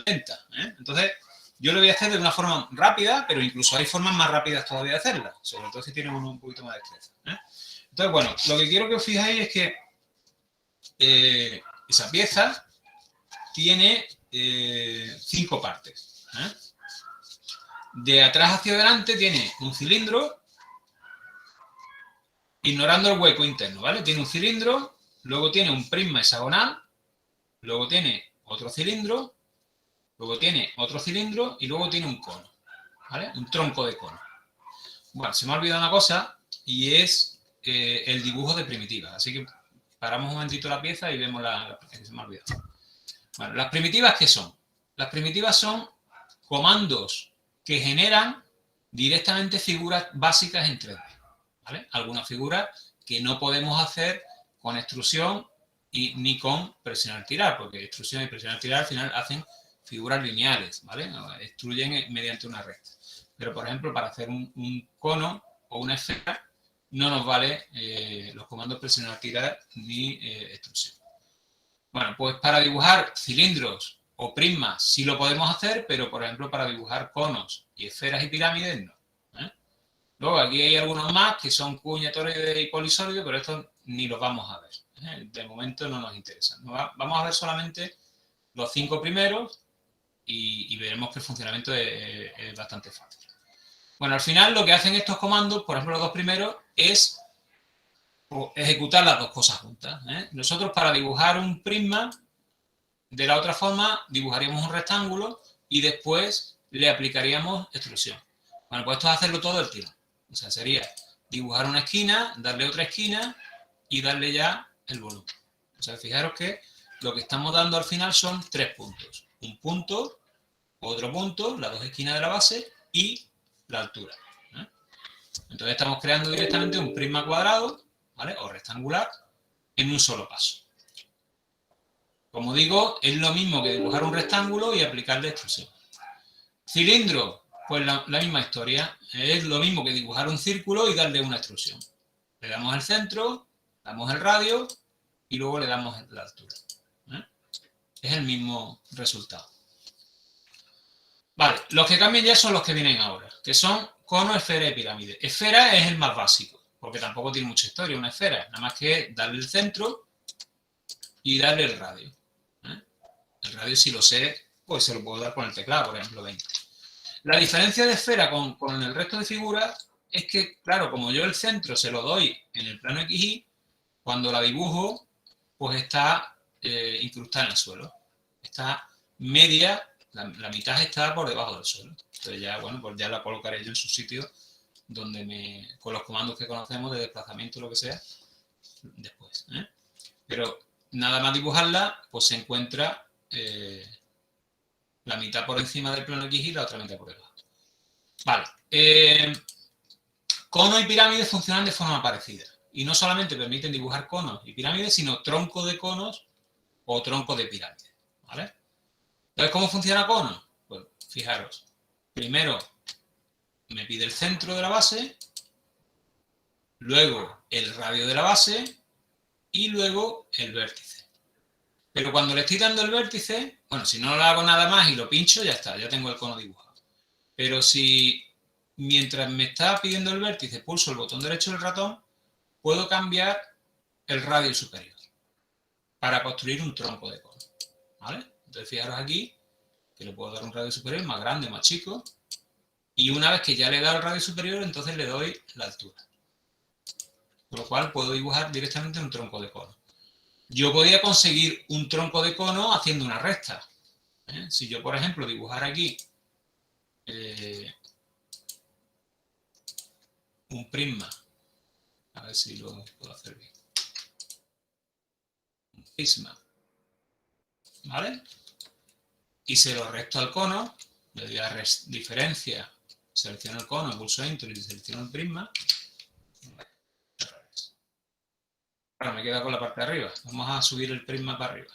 lenta, ¿eh? Entonces, yo lo voy a hacer de una forma rápida, pero incluso hay formas más rápidas todavía de hacerla, sobre todo si tiene uno un poquito más de destreza, ¿eh? Entonces, bueno, lo que quiero que os fijáis es que esa pieza tiene 5 partes, ¿eh? De atrás hacia adelante tiene un cilindro, ignorando el hueco interno, ¿vale? Tiene un cilindro, luego tiene un prisma hexagonal, luego tiene otro cilindro, luego tiene otro cilindro y luego tiene un cono, ¿vale? Un tronco de cono. Bueno, se me ha olvidado una cosa y es el dibujo de primitivas, así que paramos un momentito la pieza y vemos que se me ha olvidado. Bueno, las primitivas, ¿qué son? Las primitivas son comandos que generan directamente figuras básicas en 3D, ¿vale? Algunas figuras que no podemos hacer con extrusión ni con presionar tirar, porque extrusión y presionar tirar al final hacen figuras lineales, ¿vale? Extruyen mediante una recta. Pero, por ejemplo, para hacer un cono o una esfera no nos vale los comandos presionar tirar ni extrusión. Bueno, pues para dibujar cilindros o prismas sí lo podemos hacer, pero por ejemplo para dibujar conos y esferas y pirámides no, ¿eh? Luego aquí hay algunos más que son cuña, toroide y polisólido, pero estos ni los vamos a ver, ¿eh? De momento no nos interesan. Vamos a ver solamente los 5 primeros y veremos que el funcionamiento es bastante fácil. Bueno, al final lo que hacen estos comandos, por ejemplo los 2 primeros, es ejecutar las 2 cosas juntas, ¿eh? Nosotros para dibujar un prisma, de la otra forma dibujaríamos un rectángulo y después le aplicaríamos extrusión. Bueno, pues esto es hacerlo todo el tirón. O sea, sería dibujar una esquina, darle otra esquina y darle ya el volumen. O sea, fijaros que lo que estamos dando al final son 3 puntos. Un punto, otro punto, las dos esquinas de la base y la altura. Entonces estamos creando directamente un prisma cuadrado, ¿vale? O rectangular en un solo paso. Como digo, es lo mismo que dibujar un rectángulo y aplicarle extrusión. Cilindro, pues la misma historia. Es lo mismo que dibujar un círculo y darle una extrusión. Le damos el centro, damos el radio y luego le damos la altura. Es el mismo resultado. Vale, los que cambian ya son los que vienen ahora, que son cono, esfera y pirámide. Esfera es el más básico, porque tampoco tiene mucha historia una esfera, nada más que darle el centro y darle el radio. El radio, si lo sé, pues se lo puedo dar con el teclado, por ejemplo, 20. La diferencia de esfera con el resto de figuras es que, claro, como yo el centro se lo doy en el plano XY, cuando la dibujo, pues está incrustada en el suelo. Está media, la mitad está por debajo del suelo. Entonces ya, bueno, pues ya la colocaré yo en su sitio donde con los comandos que conocemos de desplazamiento o lo que sea, después. Pero nada más dibujarla, pues se encuentra la mitad por encima del plano XY y la otra mitad por debajo. Vale. Cono y pirámides funcionan de forma parecida. Y no solamente permiten dibujar conos y pirámides, sino tronco de conos o tronco de pirámides. ¿Vale? Entonces, ¿cómo funciona cono? Pues fijaros. Primero me pide el centro de la base, luego el radio de la base y luego el vértice. Pero cuando le estoy dando el vértice, bueno, si no lo hago nada más y lo pincho, ya está, ya tengo el cono dibujado. Pero si mientras me está pidiendo el vértice pulso el botón derecho del ratón, puedo cambiar el radio superior para construir un tronco de cono. ¿Vale? Entonces fijaros aquí que le puedo dar un radio superior más grande, más chico, y una vez que ya le he dado el radio superior, entonces le doy la altura. Por lo cual puedo dibujar directamente un tronco de cono. Yo podría conseguir un tronco de cono haciendo una recta. Si yo, por ejemplo, dibujara aquí un prisma, a ver si lo puedo hacer bien. Un prisma, ¿vale? Y se lo resto al cono, le doy a diferencia, selecciono el cono, pulso Enter y selecciono el prisma. Ahora me queda con la parte de arriba. Vamos a subir el prisma para arriba.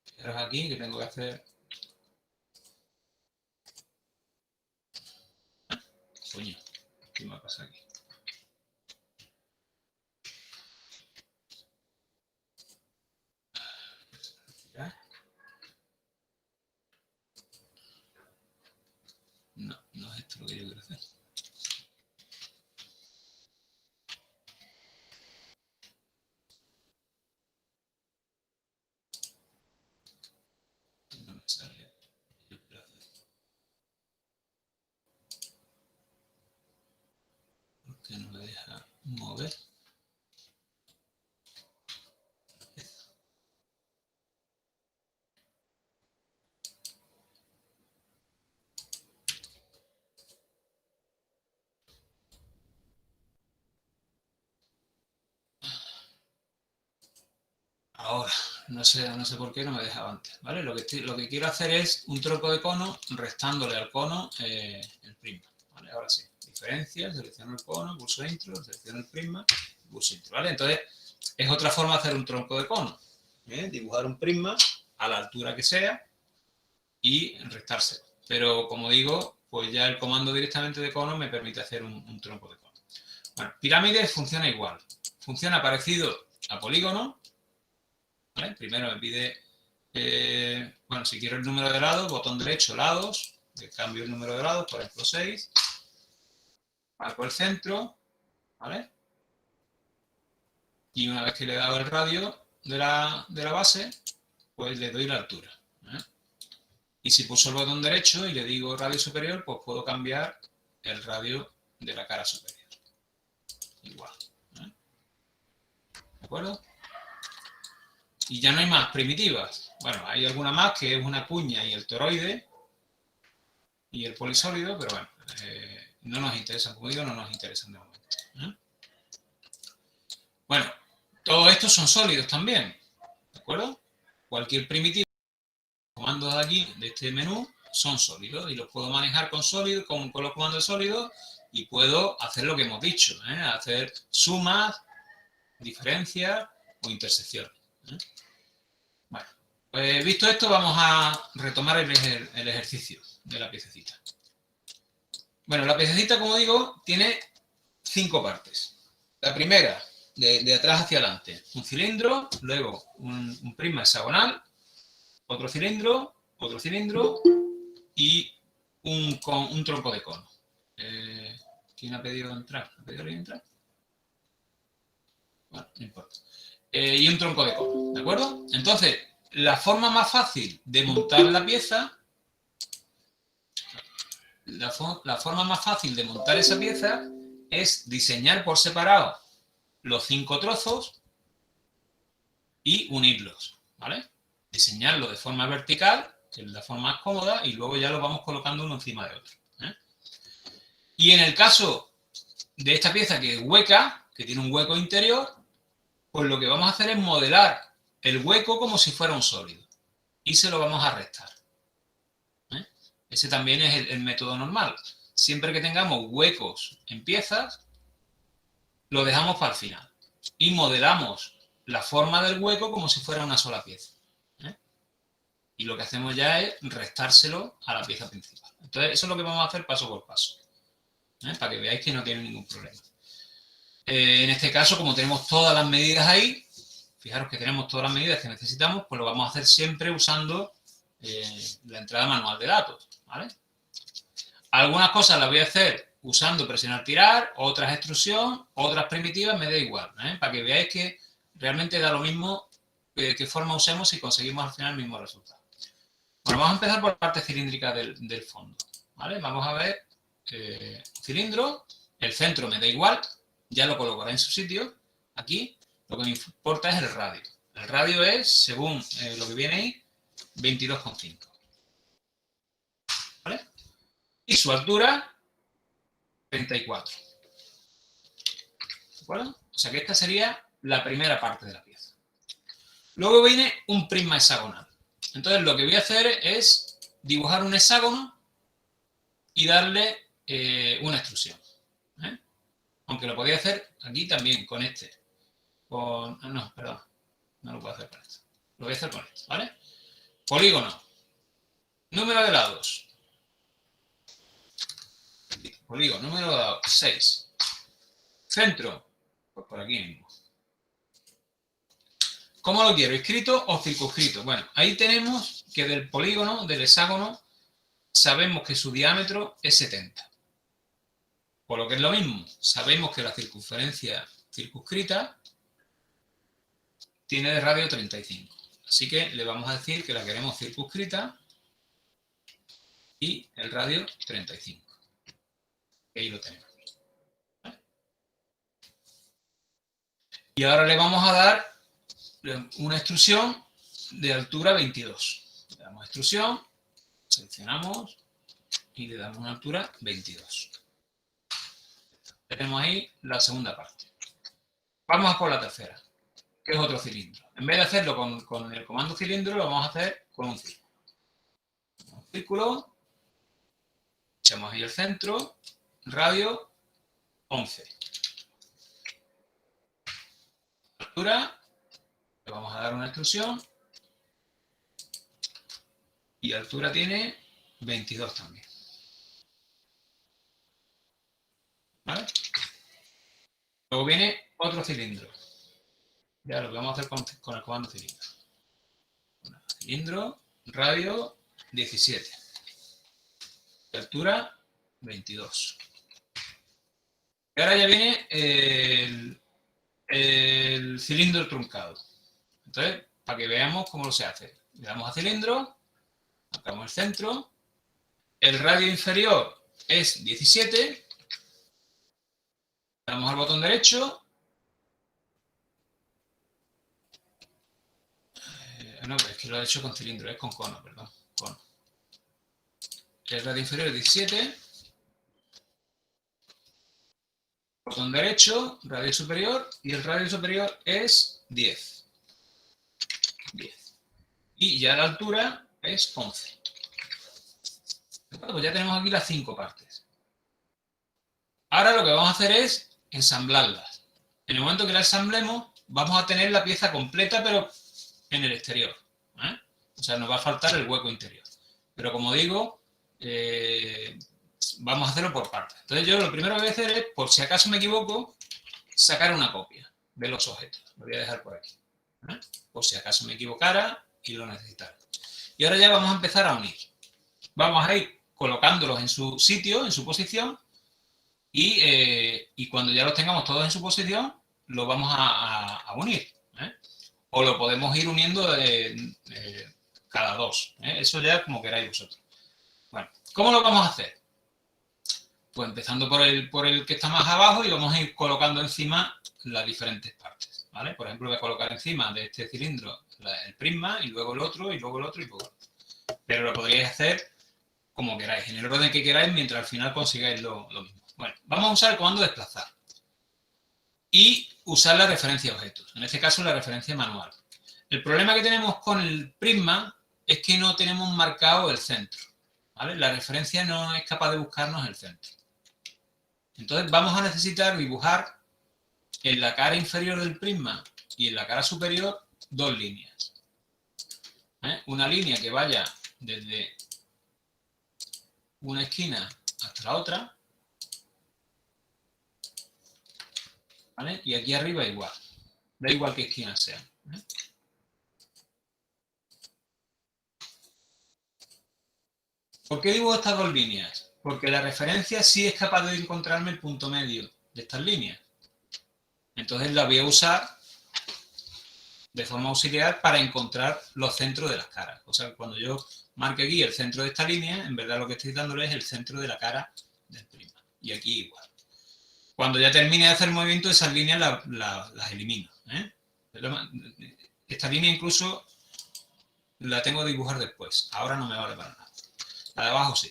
Fijaros aquí que tengo que hacer... Coño, ¿qué me pasa aquí? No, no es esto lo que yo quiero hacer. No me sale. ¿Por qué no me deja mover? Ahora, no sé por qué no me dejaba antes, ¿vale? Lo que quiero hacer es un tronco de cono restándole al cono el prisma, ¿vale? Ahora sí, diferencia, selecciono el cono, pulso Intro, selecciono el prisma, pulso Intro, ¿vale? Entonces, es otra forma de hacer un tronco de cono, dibujar un prisma a la altura que sea y restárselo. Pero, como digo, pues ya el comando directamente de cono me permite hacer un tronco de cono. Bueno, pirámide funciona igual, funciona parecido a polígono. ¿Vale? Primero me pide, bueno, si quiero el número de lados, botón derecho, lados, le cambio el número de lados, por ejemplo 6, marco el centro, ¿vale? Y una vez que le he dado el radio de la base, pues le doy la altura. Y si pulso el botón derecho y le digo radio superior, pues puedo cambiar el radio de la cara superior. Igual. ¿De acuerdo? Y ya no hay más primitivas. Bueno, hay alguna más que es una cuña y el toroide y el polisólido, pero bueno, no nos interesan, como digo, no nos interesan de momento. Bueno, todos estos son sólidos también, ¿de acuerdo? Cualquier primitivo, comandos de aquí, de este menú, son sólidos y los puedo manejar con sólidos, con los comandos sólidos, y puedo hacer lo que hemos dicho, hacer sumas, diferencias o intersecciones. Bueno, pues visto esto, vamos a retomar el ejercicio de la piececita. Bueno, la piececita, como digo, tiene 5 partes. La primera, de atrás hacia adelante, un cilindro, luego un prisma hexagonal, otro cilindro y un tronco de cono. ¿Quién ha pedido entrar? ¿Ha pedido alguien entrar? Bueno, no importa. Y un tronco de cono, ¿de acuerdo? Entonces, la forma más fácil de montar la pieza, la forma más fácil de montar esa pieza es diseñar por separado los 5 trozos y unirlos, ¿vale? Diseñarlo de forma vertical, que es la forma más cómoda, y luego ya lo vamos colocando uno encima de otro. Y en el caso de esta pieza que es hueca, que tiene un hueco interior, pues lo que vamos a hacer es modelar el hueco como si fuera un sólido y se lo vamos a restar. Ese también es el método normal. Siempre que tengamos huecos en piezas, lo dejamos para el final y modelamos la forma del hueco como si fuera una sola pieza. Y lo que hacemos ya es restárselo a la pieza principal. Entonces, eso es lo que vamos a hacer paso por paso, para que veáis que no tiene ningún problema. En este caso, como tenemos todas las medidas ahí, fijaros que tenemos todas las medidas que necesitamos, pues lo vamos a hacer siempre usando la entrada manual de datos, ¿vale? Algunas cosas las voy a hacer usando presionar tirar, otras extrusión, otras primitivas, me da igual, para que veáis que realmente da lo mismo qué forma usemos si conseguimos al final el mismo resultado. Bueno, vamos a empezar por la parte cilíndrica del fondo, ¿vale? Vamos a ver cilindro, el centro me da igual, ya lo colocaré en su sitio, aquí, lo que me importa es el radio. El radio es, según lo que viene ahí, 22,5. ¿Vale? Y su altura, 34. ¿De acuerdo? O sea que esta sería la primera parte de la pieza. Luego viene un prisma hexagonal. Entonces lo que voy a hacer es dibujar un hexágono y darle una extrusión. Aunque lo podía hacer aquí también, con este. No, perdón. No lo puedo hacer con esto. Lo voy a hacer con esto, ¿vale? Polígono. Número de lados. Polígono, número de lados, 6. Centro. Pues por aquí mismo. ¿Cómo lo quiero? ¿Escrito o circunscrito? Bueno, ahí tenemos que del polígono, del hexágono, sabemos que su diámetro es 70. Por lo que es lo mismo, sabemos que la circunferencia circunscrita tiene de radio 35. Así que le vamos a decir que la queremos circunscrita y el radio 35. Ahí lo tenemos. Y ahora le vamos a dar una extrusión de altura 22. Le damos extrusión, seleccionamos y le damos una altura 22. Tenemos ahí la segunda parte. Vamos a por la tercera, que es otro cilindro. En vez de hacerlo con el comando cilindro, lo vamos a hacer con un círculo. Un círculo, echamos ahí el centro, radio 11. Altura, le vamos a dar una extrusión y altura tiene 22 también. ¿Vale? Luego viene otro cilindro. Ya lo que vamos a hacer con el comando cilindro. Cilindro, radio 17. Altura 22. Y ahora ya viene el cilindro truncado. Entonces, para que veamos cómo se hace. Le damos a cilindro, marcamos el centro, el radio inferior es 17, le damos al botón derecho, no, es que lo he hecho con cilindro, es con cono, perdón, cono. El radio inferior es 17, botón derecho, radio superior, y el radio superior es 10. 10. Y ya la altura es 11. Bueno, pues ya tenemos aquí las 5 partes. Ahora lo que vamos a hacer es ensamblarlas. En el momento que las ensamblemos, vamos a tener la pieza completa, pero en el exterior. O sea, nos va a faltar el hueco interior. Pero como digo, vamos a hacerlo por partes. Entonces yo lo primero que voy a hacer es, por si acaso me equivoco, sacar una copia de los objetos. Lo voy a dejar por aquí. Por si acaso me equivocara y lo necesitara. Y ahora ya vamos a empezar a unir. Vamos a ir colocándolos en su sitio, en su posición, y cuando ya los tengamos todos en su posición, los vamos a unir. O lo podemos ir uniendo cada dos. Eso ya como queráis vosotros. Bueno, ¿cómo lo vamos a hacer? Pues empezando por el que está más abajo y vamos a ir colocando encima las diferentes partes. ¿Vale? Por ejemplo, voy a colocar encima de este cilindro el prisma y luego el otro y luego el otro y luego el otro. Pero lo podríais hacer como queráis, en el orden que queráis, mientras al final consigáis lo mismo. Bueno, vamos a usar el comando desplazar y usar la referencia objetos, en este caso la referencia manual. El problema que tenemos con el prisma es que no tenemos marcado el centro, ¿vale? La referencia no es capaz de buscarnos el centro. Entonces vamos a necesitar dibujar en la cara inferior del prisma y en la cara superior dos líneas. Una línea que vaya desde una esquina hasta la otra, ¿vale? Y aquí arriba igual, da igual qué esquinas sean. ¿Por qué dibujo estas dos líneas? Porque la referencia sí es capaz de encontrarme el punto medio de estas líneas. Entonces la voy a usar de forma auxiliar para encontrar los centros de las caras. O sea, cuando yo marque aquí el centro de esta línea, en verdad lo que estoy dándole es el centro de la cara del prisma. Y aquí igual. Cuando ya termine de hacer el movimiento, esas líneas las elimino. Esta línea incluso la tengo que dibujar después. Ahora no me vale para nada. La de abajo sí.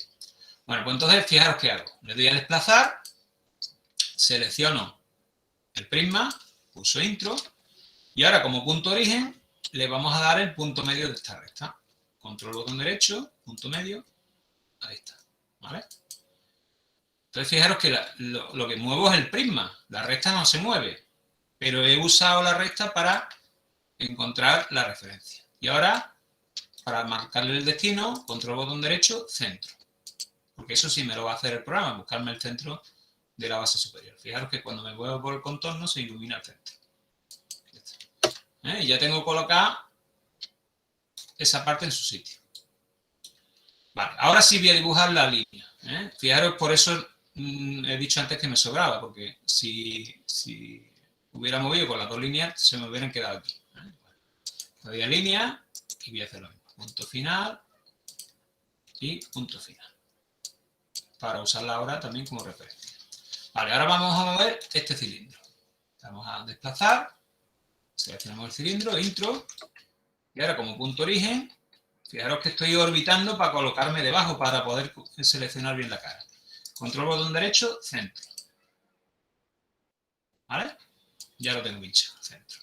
Bueno, pues entonces fijaros qué hago. Le doy a desplazar, selecciono el prisma, pulso intro, y ahora como punto origen le vamos a dar el punto medio de esta recta. Control botón derecho, punto medio, ahí está. ¿Vale? Entonces fijaros que lo que muevo es el prisma, la recta no se mueve, pero he usado la recta para encontrar la referencia. Y ahora, para marcarle el destino, control botón derecho, centro. Porque eso sí me lo va a hacer el programa, buscarme el centro de la base superior. Fijaros que cuando me muevo por el contorno se ilumina el centro. Y ya tengo colocada esa parte en su sitio. Vale, ahora sí voy a dibujar la línea. Fijaros, por eso he dicho antes que me sobraba, porque si hubiera movido con las dos líneas, se me hubieran quedado aquí. Le doy a línea y voy a hacer lo mismo. Punto final y punto final. Para usarla ahora también como referencia. Vale, ahora vamos a mover este cilindro. Vamos a desplazar, seleccionamos el cilindro, intro, y ahora como punto origen, fijaros que estoy orbitando para colocarme debajo para poder seleccionar bien la cara. Control botón derecho, centro. ¿Vale? Ya lo tengo pinchado, centro.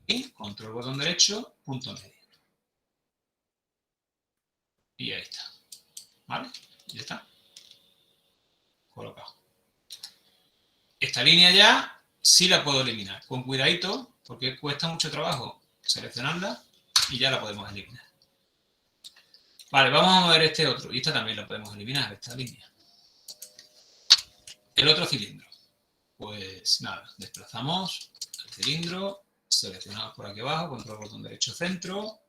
Y control botón derecho, punto medio. Y ahí está. ¿Vale? Ya está. Colocado. Esta línea ya sí la puedo eliminar. Con cuidadito, porque cuesta mucho trabajo seleccionarla y ya la podemos eliminar. Vale, vamos a mover este otro. Y esta también la podemos eliminar, esta línea. El otro cilindro. Pues nada, desplazamos el cilindro, seleccionamos por aquí abajo, control botón derecho centro.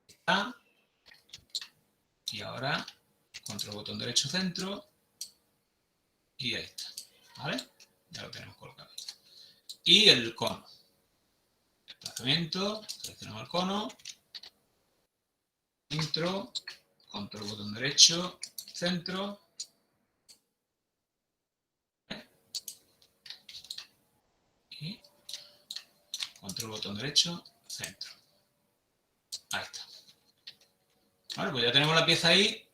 Está. Y ahora, control botón derecho centro. Y ahí está. ¿Vale? Ya lo tenemos colocado. Y el cono. Desplazamiento, seleccionamos el cono. Intro, control botón derecho, centro. Y control botón derecho, centro. Ahí está. Vale, pues ya tenemos la pieza ahí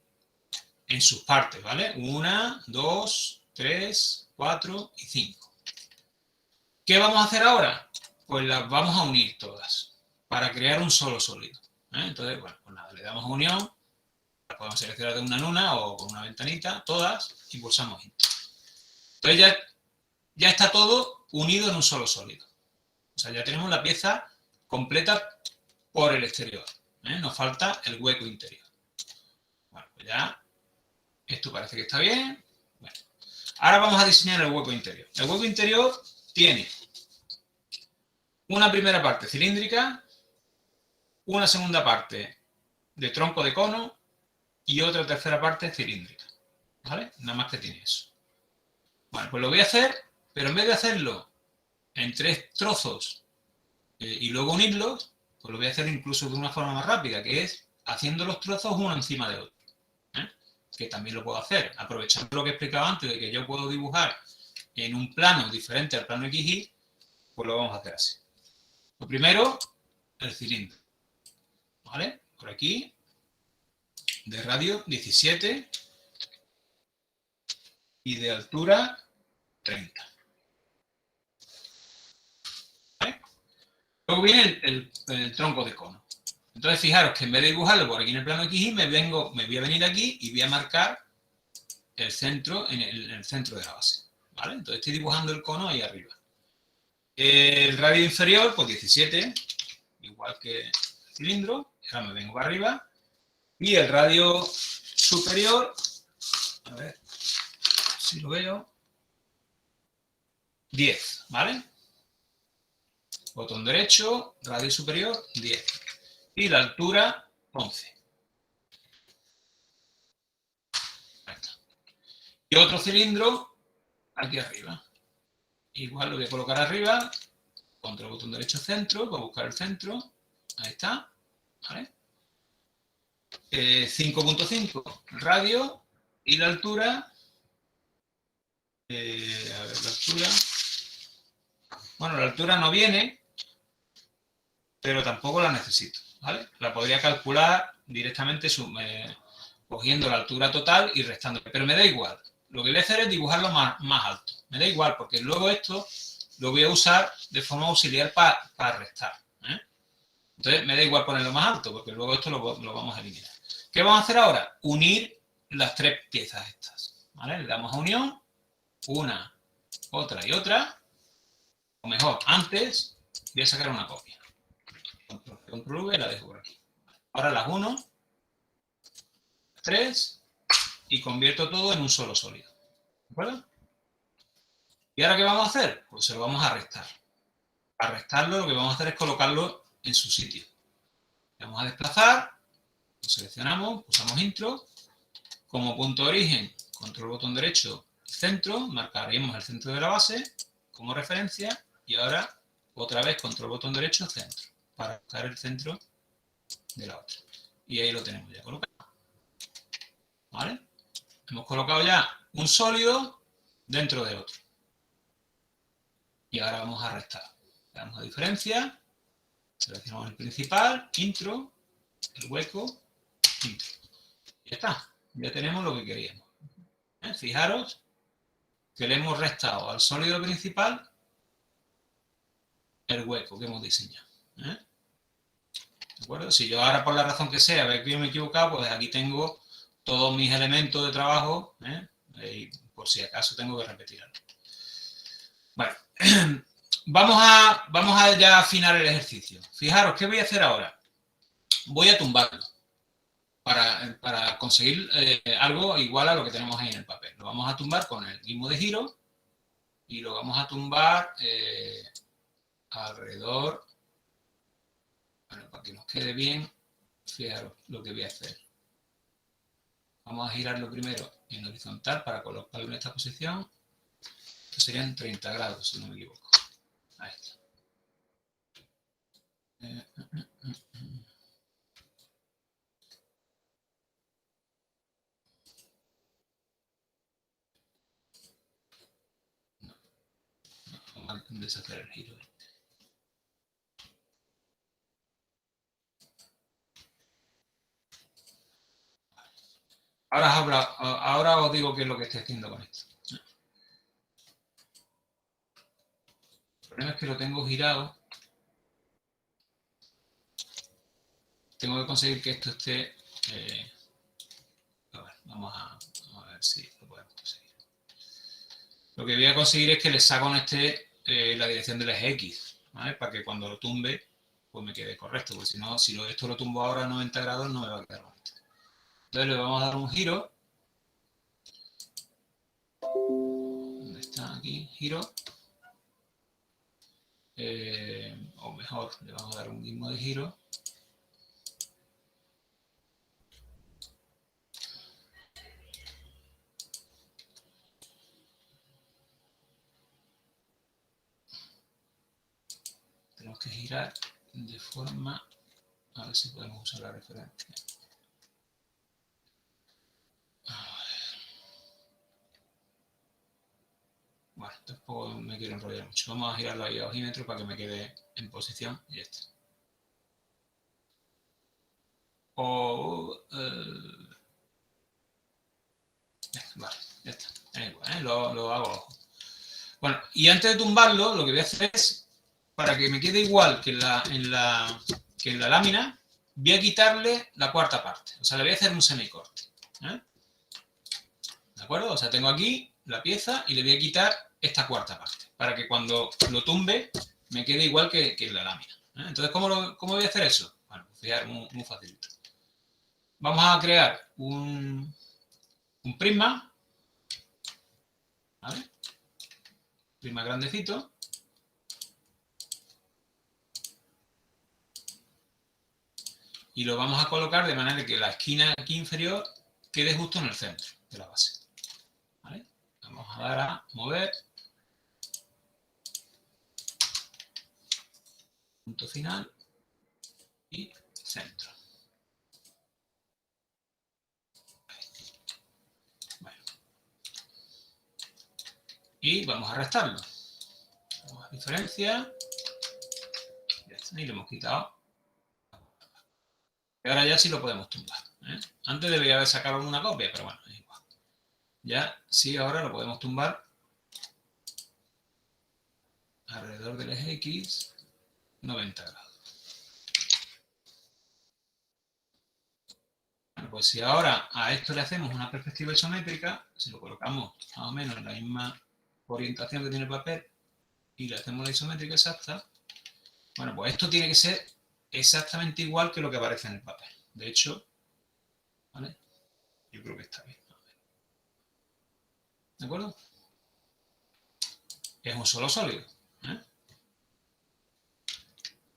en sus partes, ¿vale? 1, 2, 3, 4 y 5. ¿Qué vamos a hacer ahora? Pues las vamos a unir todas para crear un solo sólido. Entonces, bueno, pues nada, le damos a unión, las podemos seleccionar de una en una o con una ventanita, todas, y pulsamos Enter. Entonces ya está todo unido en un solo sólido. O sea, ya tenemos la pieza completa por el exterior. Nos falta el hueco interior. Bueno, pues ya esto parece que está bien. Bueno, ahora vamos a diseñar el hueco interior. El hueco interior tiene una primera parte cilíndrica, una segunda parte de tronco de cono y otra tercera parte cilíndrica. ¿Vale? Nada más que tiene eso. Bueno, pues lo voy a hacer, pero en vez de hacerlo en 3 trozos y luego unirlos, pues lo voy a hacer incluso de una forma más rápida, que es haciendo los trozos uno encima de otro. Que también lo puedo hacer, aprovechando lo que he explicado antes de que yo puedo dibujar en un plano diferente al plano XY, pues lo vamos a hacer así. Lo primero, el cilindro. ¿Vale? Por aquí, de radio 17 y de altura 30. ¿Vale? Luego viene el tronco de cono. Entonces, fijaros que en vez de dibujarlo por aquí en el plano XY, me voy a venir aquí y voy a marcar el centro en el centro de la base. ¿Vale? Entonces estoy dibujando el cono ahí arriba. El radio inferior, pues 17, igual que el cilindro. Ahora me vengo para arriba. Y el radio superior, a ver si lo veo, 10, ¿vale? Botón derecho, radio superior, 10. Y la altura, 11. Ahí está. Y otro cilindro aquí arriba. Igual lo voy a colocar arriba, contra el botón derecho centro, para buscar el centro. Ahí está, ¿vale? 5.5 radio y la altura, a ver, la altura, bueno, la altura no viene, pero tampoco la necesito, ¿vale? La podría calcular directamente cogiendo la altura total y restando, pero me da igual. Lo que voy a hacer es dibujarlo más alto. Me da igual, porque luego esto lo voy a usar de forma auxiliar para restar. Entonces me da igual ponerlo más alto, porque luego esto lo vamos a eliminar. ¿Qué vamos a hacer ahora? Unir las 3 piezas estas. ¿Vale? Le damos a unión, una, otra y otra. O mejor, antes voy a sacar una copia. Control V y la dejo por aquí. Ahora las uno, 3 y convierto todo en un solo sólido. ¿De acuerdo? ¿Y ahora qué vamos a hacer? Pues se lo vamos a restar. Para restarlo lo que vamos a hacer es colocarlo en su sitio. Vamos a desplazar, lo seleccionamos, pulsamos intro. Como punto de origen, control botón derecho, centro, marcaremos el centro de la base como referencia y ahora otra vez control botón derecho, centro, para buscar el centro de la otra. Y ahí lo tenemos ya colocado. ¿Vale? Hemos colocado ya un sólido dentro de otro. Y ahora vamos a restar. Le damos a diferencia, seleccionamos el principal, intro, el hueco, intro. Y ya está. Ya tenemos lo que queríamos. Fijaros que le hemos restado al sólido principal el hueco que hemos diseñado. ¿De acuerdo? Si yo ahora por la razón que sea veo que me he equivocado, pues aquí tengo todos mis elementos de trabajo, y por si acaso tengo que repetirlo. Bueno, vamos a ya afinar el ejercicio. Fijaros, ¿qué voy a hacer ahora? Voy a tumbarlo para conseguir algo igual a lo que tenemos ahí en el papel. Lo vamos a tumbar con el guimo de giro y lo vamos a tumbar alrededor, bueno, para que nos quede bien, fijaros lo que voy a hacer. Vamos a girarlo primero en horizontal para colocarlo en esta posición. Esto serían 30 grados, si no me equivoco. Ahí está. Vamos a deshacer el giro. Ahora os digo qué es lo que estoy haciendo con esto. El problema es que lo tengo girado. Tengo que conseguir que esto esté... a ver, vamos a ver si lo podemos conseguir. Lo que voy a conseguir es que el hexágono esté la dirección del eje X, ¿vale? Para que cuando lo tumbe, pues me quede correcto, porque si no, si esto lo tumbo ahora a 90 grados, no me va a quedar bonito. Entonces le vamos a dar un giro. ¿Dónde está? Aquí, giro. O mejor, le vamos a dar un mismo de giro. Tenemos que girar de forma... A ver si podemos usar la referencia. Bueno, tampoco me quiero enrollar mucho. Vamos a girarlo ahí a ojímetro para que me quede en posición y ya está. Vale, ya está. Igual, lo hago ojo. Bueno, y antes de tumbarlo, lo que voy a hacer es, para que me quede igual que en la lámina, voy a quitarle la cuarta parte. O sea, le voy a hacer un semicorte. ¿De acuerdo? O sea, tengo aquí la pieza y le voy a quitar esta cuarta parte, para que cuando lo tumbe me quede igual que en la lámina. Entonces, ¿cómo voy a hacer eso? Bueno, fijaros, muy facilito. Vamos a crear un prisma, ¿vale? Prisma grandecito. Y lo vamos a colocar de manera que la esquina aquí inferior quede justo en el centro de la base. ¿Vale? Vamos a dar a mover. Punto final. Y centro. Bueno. Y vamos a restarlo. Vamos a diferencia. Ya está, y lo hemos quitado. Y ahora ya sí lo podemos tumbar. Antes debería haber sacado una copia, pero bueno, es igual. Ya sí, ahora lo podemos tumbar alrededor del eje X, 90 grados. Bueno, pues si ahora a esto le hacemos una perspectiva isométrica, si lo colocamos más o menos en la misma orientación que tiene el papel y le hacemos la isométrica exacta, bueno, pues esto tiene que ser exactamente igual que lo que aparece en el papel. De hecho, ¿vale? Yo creo que está bien. ¿De acuerdo? Es un solo sólido.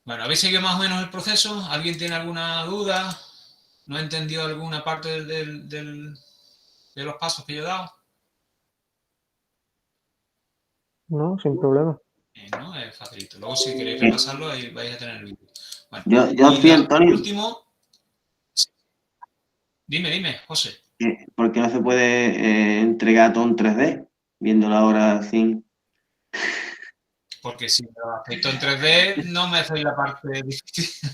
Bueno, ¿habéis seguido más o menos el proceso? ¿Alguien tiene alguna duda? ¿No ha entendido alguna parte de los pasos que yo he dado? No, sin problema. ¿No? Es facilito. Luego, si queréis repasarlo, ahí vais a tener el vídeo. Bueno, Yo y sí, Antonio. último... Dime, José. ¿Por qué no se puede entregar todo en 3D? Viéndolo ahora así. Porque si lo acepto en 3D, no me hacéis la parte difícil.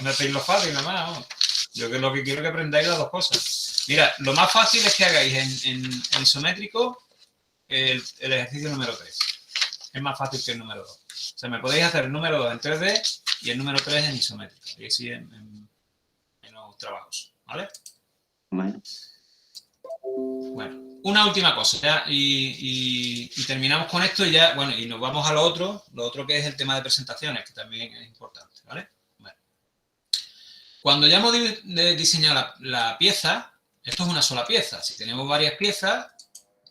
Me hacéis lo fácil, nada más. Vamos. Yo que lo que quiero es que aprendáis las dos cosas. Mira, lo más fácil es que hagáis en isométrico el ejercicio número 3. Es más fácil que el número 2. O sea, me podéis hacer el número 2 en 3D y el número 3 en isométrico. Y así en los trabajos. ¿Vale? Bueno. Bueno, una última cosa ya, y terminamos con esto y ya, bueno, y nos vamos a lo otro que es el tema de presentaciones, que también es importante, ¿vale? Bueno. Cuando ya hemos diseñado la pieza, esto es una sola pieza. Si tenemos varias piezas,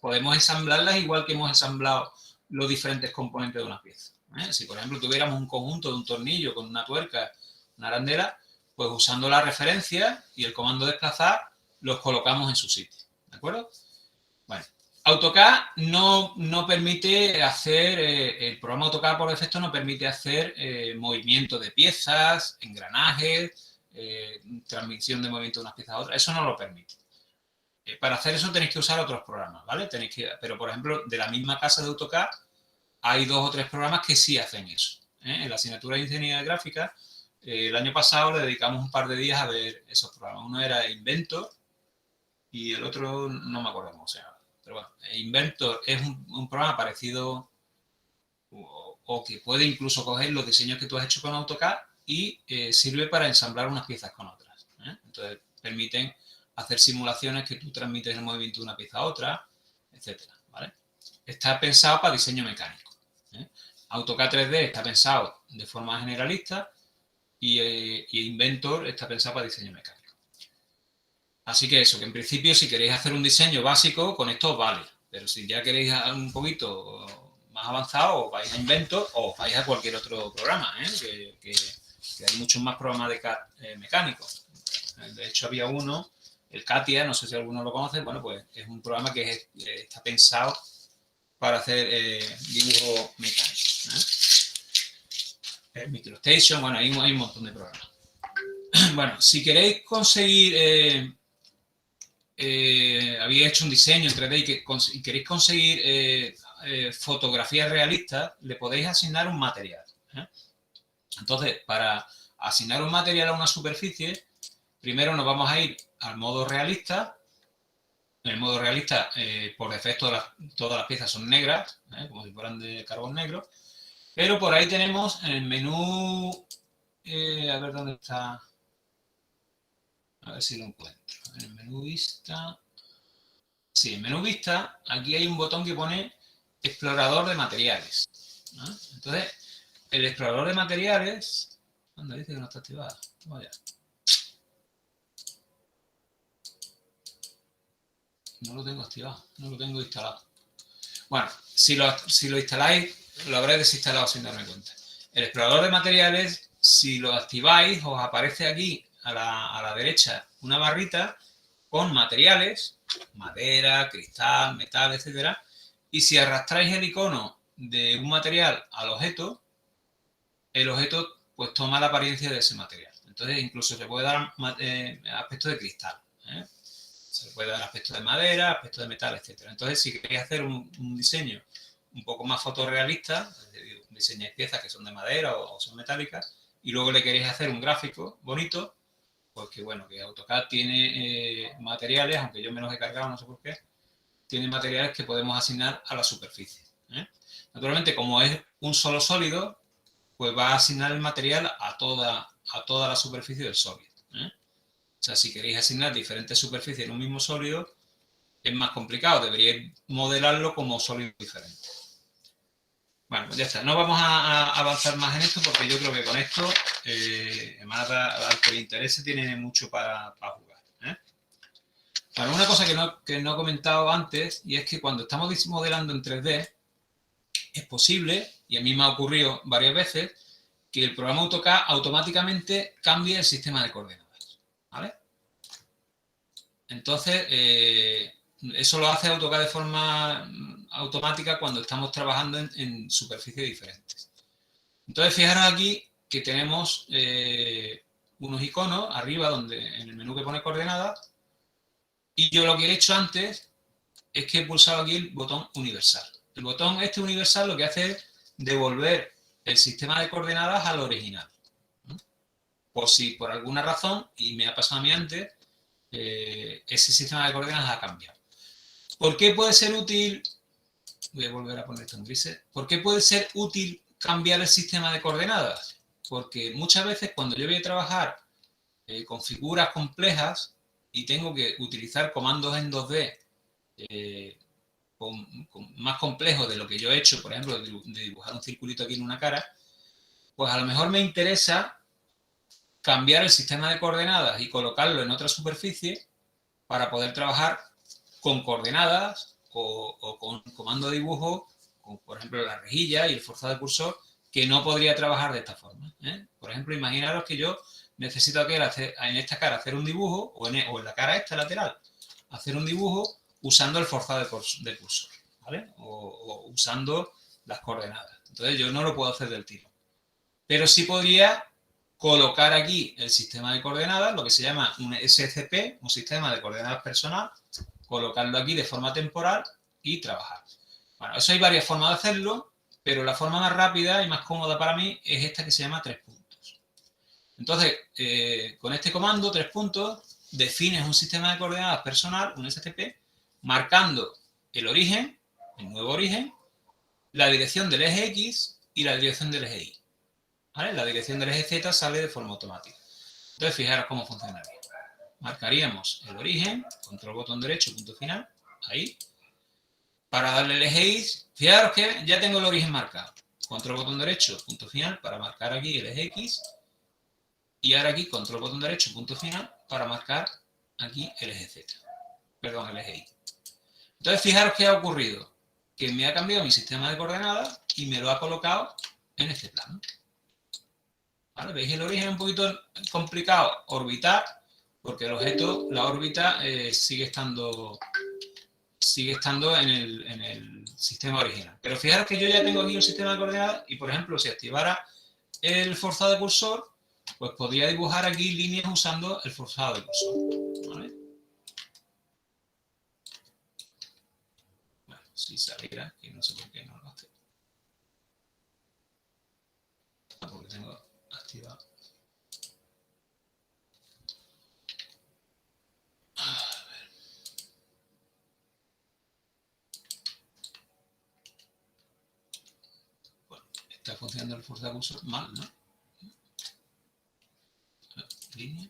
podemos ensamblarlas igual que hemos ensamblado los diferentes componentes de una pieza. Si, por ejemplo, tuviéramos un conjunto de un tornillo con una tuerca, una arandela, pues usando la referencia y el comando desplazar, los colocamos en su sitio. ¿De acuerdo? Bueno, AutoCAD no permite hacer, el programa AutoCAD por defecto no permite hacer movimiento de piezas, engranajes, transmisión de movimiento de unas piezas a otras, eso no lo permite. Para hacer eso tenéis que usar otros programas, ¿vale? Pero, por ejemplo, de la misma casa de AutoCAD hay 2 o 3 programas que sí hacen eso. En la asignatura de Ingeniería Gráfica, el año pasado le dedicamos un par de días a ver esos programas. Uno era Inventor y el otro no me acuerdo cómo se llama. Pero bueno, Inventor es un programa parecido o que puede incluso coger los diseños que tú has hecho con AutoCAD y sirve para ensamblar unas piezas con otras. Entonces, permiten hacer simulaciones que tú transmites el movimiento de una pieza a otra, etcétera, ¿vale? Está pensado para diseño mecánico. AutoCAD 3D está pensado de forma generalista y Inventor está pensado para diseño mecánico. Así que eso, que en principio si queréis hacer un diseño básico, con esto os vale. Pero si ya queréis un poquito más avanzado, os vais a Inventor o os vais a cualquier otro programa, que hay muchos más programas de CAD mecánicos. De hecho, había uno, el CATIA, no sé si alguno lo conoce, bueno, pues es un programa que está pensado para hacer dibujo mecánico. El MicroStation, bueno, hay un montón de programas. Bueno, si queréis conseguir, habéis hecho un diseño en 3D y queréis conseguir fotografías realistas, le podéis asignar un material. Entonces, para asignar un material a una superficie, primero nos vamos a ir al modo realista. En el modo realista, por defecto, todas las piezas son negras, como si fueran de carbón negro. Pero por ahí tenemos en el menú, a ver dónde está, a ver si lo encuentro. En el menú vista, sí, en menú vista, aquí hay un botón que pone explorador de materiales. Entonces, el explorador de materiales, ¿dónde dice que no está activado? Vaya. No lo tengo activado, no lo tengo instalado. Bueno, si lo instaláis, lo habréis desinstalado sin darme cuenta. El explorador de materiales, si lo activáis, os aparece aquí a la derecha una barrita con materiales, madera, cristal, metal, etcétera. Y si arrastráis el icono de un material al objeto, el objeto pues toma la apariencia de ese material. Entonces incluso se puede dar aspecto de cristal, se puede dar aspecto de madera, aspecto de metal, etcétera. Entonces, si queréis hacer un diseño un poco más fotorrealista, diseñáis piezas que son de madera o son metálicas, y luego le queréis hacer un gráfico bonito, pues que bueno, que AutoCAD tiene materiales, aunque yo me los he cargado, no sé por qué, tiene materiales que podemos asignar a la superficie. Naturalmente, como es un solo sólido, pues va a asignar el material a toda la superficie del sólido. O sea, si queréis asignar diferentes superficies en un mismo sólido, es más complicado, deberíais modelarlo como sólidos diferentes. Bueno, pues ya está, no vamos a avanzar más en esto porque yo creo que con esto, además al que le interese, tiene mucho para jugar. Bueno, una cosa que no he comentado antes, y es que cuando estamos modelando en 3D, es posible, y a mí me ha ocurrido varias veces, que el programa AutoCAD automáticamente cambie el sistema de coordenadas, ¿vale? Entonces, eso lo hace AutoCAD de forma automática cuando estamos trabajando en superficies diferentes. Entonces, fijaros aquí que tenemos unos iconos arriba en el menú que pone coordenadas, y yo lo que he hecho antes es que he pulsado aquí el botón universal. El botón universal lo que hace es devolver el sistema de coordenadas al original. Por si por alguna razón, y me ha pasado a mí antes, ese sistema de coordenadas ha cambiado. ¿Por qué puede ser útil? Voy a volver a poner esto en grises. ¿Por qué puede ser útil cambiar el sistema de coordenadas? Porque muchas veces cuando yo voy a trabajar con figuras complejas y tengo que utilizar comandos en 2D más complejos de lo que yo he hecho, por ejemplo, de dibujar un circulito aquí en una cara, pues a lo mejor me interesa cambiar el sistema de coordenadas y colocarlo en otra superficie para poder trabajar con coordenadas o con comando de dibujo, como por ejemplo la rejilla y el forzado de cursor, que no podría trabajar de esta forma. Por ejemplo, imaginaros que yo necesito aquí en esta cara hacer un dibujo, o en la cara esta lateral, hacer un dibujo usando el forzado de cursor, ¿vale? O usando las coordenadas. Entonces yo no lo puedo hacer del tiro. Pero sí podría colocar aquí el sistema de coordenadas, lo que se llama un SCP, un sistema de coordenadas personal, colocarlo aquí de forma temporal y trabajar. Bueno, eso hay varias formas de hacerlo, pero la forma más rápida y más cómoda para mí es esta que se llama 3 puntos. Entonces, con este comando, 3 puntos, defines un sistema de coordenadas personal, un STP, marcando el origen, el nuevo origen, la dirección del eje X y la dirección del eje Y. ¿Vale? La dirección del eje Z sale de forma automática. Entonces, fijaros cómo funcionaría. Marcaríamos el origen, control botón derecho, punto final, ahí. Para darle el eje Y, fijaros que ya tengo el origen marcado. Control botón derecho, punto final, para marcar aquí el eje X. Y ahora aquí, control botón derecho, punto final, para marcar aquí el eje Z. Perdón, el eje Y. Entonces, fijaros qué ha ocurrido. Que me ha cambiado mi sistema de coordenadas y me lo ha colocado en este plano. ¿Vale? ¿Veis? El origen es un poquito complicado orbitar, porque el objeto, la órbita, sigue estando en el sistema original. Pero fijaros que yo ya tengo aquí un sistema de coordenadas y, por ejemplo, si activara el forzado de cursor, pues podría dibujar aquí líneas usando el forzado de cursor. ¿Vale? Bueno, si saliera, y no sé por qué no lo hace. Porque tengo activado. Está funcionando el forzado de cursor mal, ¿no? Línea.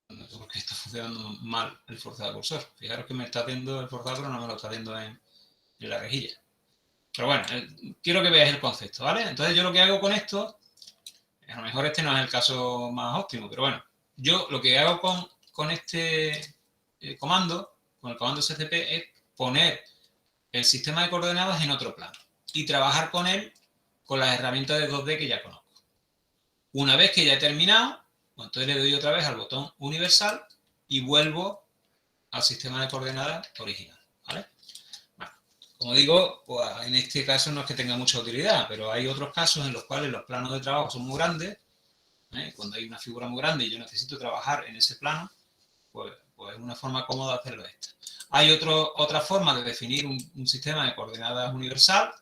No sé por qué está funcionando mal el forzado de cursor. Fijaros que me está haciendo el forzado, pero no me lo está haciendo en la rejilla. Pero bueno, quiero que veáis el concepto, ¿vale? Entonces yo lo que hago con esto, a lo mejor este no es el caso más óptimo, pero bueno, yo lo que hago con este comando, con el comando SCP, es poner el sistema de coordenadas en otro plano y trabajar con él con las herramientas de 2D que ya conozco. Una vez que ya he terminado, pues entonces le doy otra vez al botón universal y vuelvo al sistema de coordenadas original, ¿vale? Bueno, como digo, pues en este caso no es que tenga mucha utilidad, pero hay otros casos en los cuales los planos de trabajo son muy grandes, ¿eh? Cuando hay una figura muy grande y yo necesito trabajar en ese plano, pues es una forma cómoda de hacerlo esta. Hay otra forma de definir un sistema de coordenadas universal,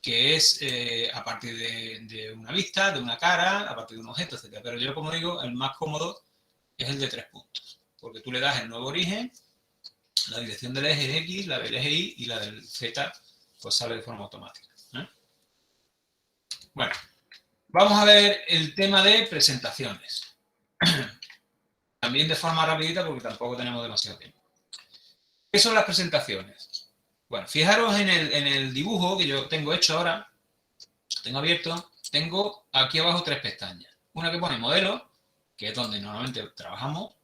que es a partir de una vista, de una cara, a partir de un objeto, etc. Pero yo, como digo, el más cómodo es el de 3 puntos, porque tú le das el nuevo origen, la dirección del eje X, la del eje Y y la del Z, pues sale de forma automática, ¿eh? Bueno, vamos a ver el tema de presentaciones. También de forma rapidita, porque tampoco tenemos demasiado tiempo. ¿Qué son las presentaciones? Bueno, fijaros en el dibujo que yo tengo hecho ahora, tengo abierto, tengo aquí abajo 3 pestañas. Una que pone modelo, que es donde normalmente trabajamos,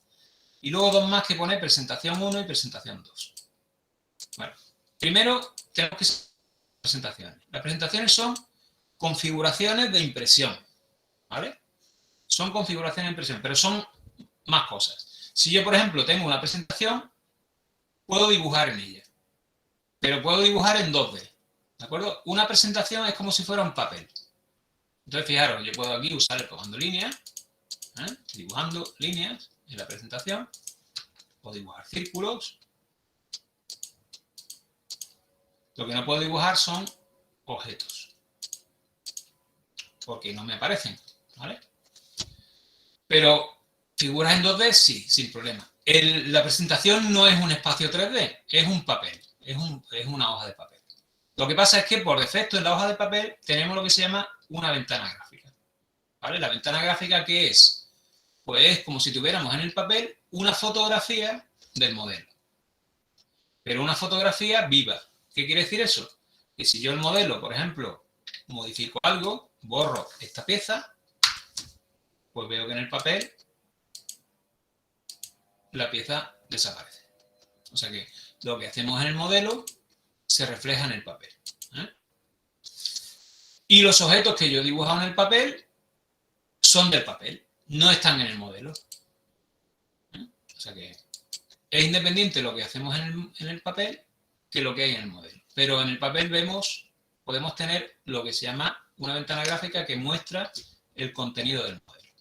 y luego 2 más que pone presentación 1 y presentación 2. Bueno, primero tenemos que ser presentaciones. Las presentaciones son configuraciones de impresión, ¿vale? Son configuraciones de impresión, pero son más cosas. Si yo, por ejemplo, tengo una presentación, puedo dibujar en ella, pero puedo dibujar en 2D, ¿de acuerdo? Una presentación es como si fuera un papel. Entonces, fijaros, yo puedo aquí usar el comando línea, dibujando líneas en la presentación, o dibujar círculos. Lo que no puedo dibujar son objetos, porque no me aparecen, ¿vale? Pero figuras en 2D, sí, sin problema. La presentación no es un espacio 3D, es un papel, es una hoja de papel. Lo que pasa es que por defecto en la hoja de papel tenemos lo que se llama una ventana gráfica, ¿vale? La ventana gráfica, ¿qué es? Pues es como si tuviéramos en el papel una fotografía del modelo, pero una fotografía viva. ¿Qué quiere decir eso? Que si yo el modelo, por ejemplo, modifico algo, borro esta pieza, pues veo que en el papel la pieza desaparece. O sea que lo que hacemos en el modelo se refleja en el papel, ¿eh? Y los objetos que yo he dibujado en el papel son del papel, no están en el modelo, ¿eh? O sea que es independiente lo que hacemos en el papel que lo que hay en el modelo. Pero en el papel podemos tener lo que se llama una ventana gráfica que muestra el contenido del modelo.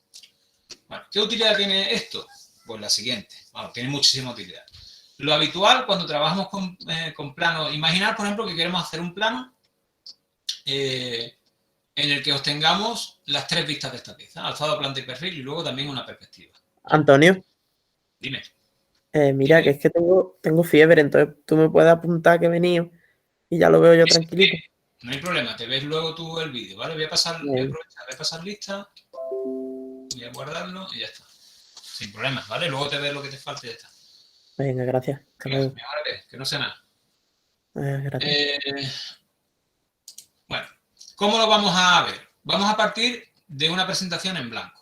Bueno, ¿qué utilidad tiene esto? Pues la siguiente. Bueno, tiene muchísima utilidad. Lo habitual cuando trabajamos con planos, imaginar, por ejemplo, que queremos hacer un plano en el que obtengamos las 3 vistas de esta pieza, alzado, planta y perfil, y luego también una perspectiva. Antonio, Dime. mira, que es que tengo fiebre, entonces tú me puedes apuntar que he venido y ya lo veo yo tranquilito. No hay problema, te ves luego tú el vídeo, ¿vale? Voy a aprovechar, voy a pasar lista, voy a guardarlo y ya está. Sin problemas, ¿vale? Luego te ves lo que te falta y ya está. Venga, gracias. Hasta Venga, luego. mejor que no sea nada. Gracias. Bueno, ¿cómo lo vamos a ver? Vamos a partir de una presentación en blanco.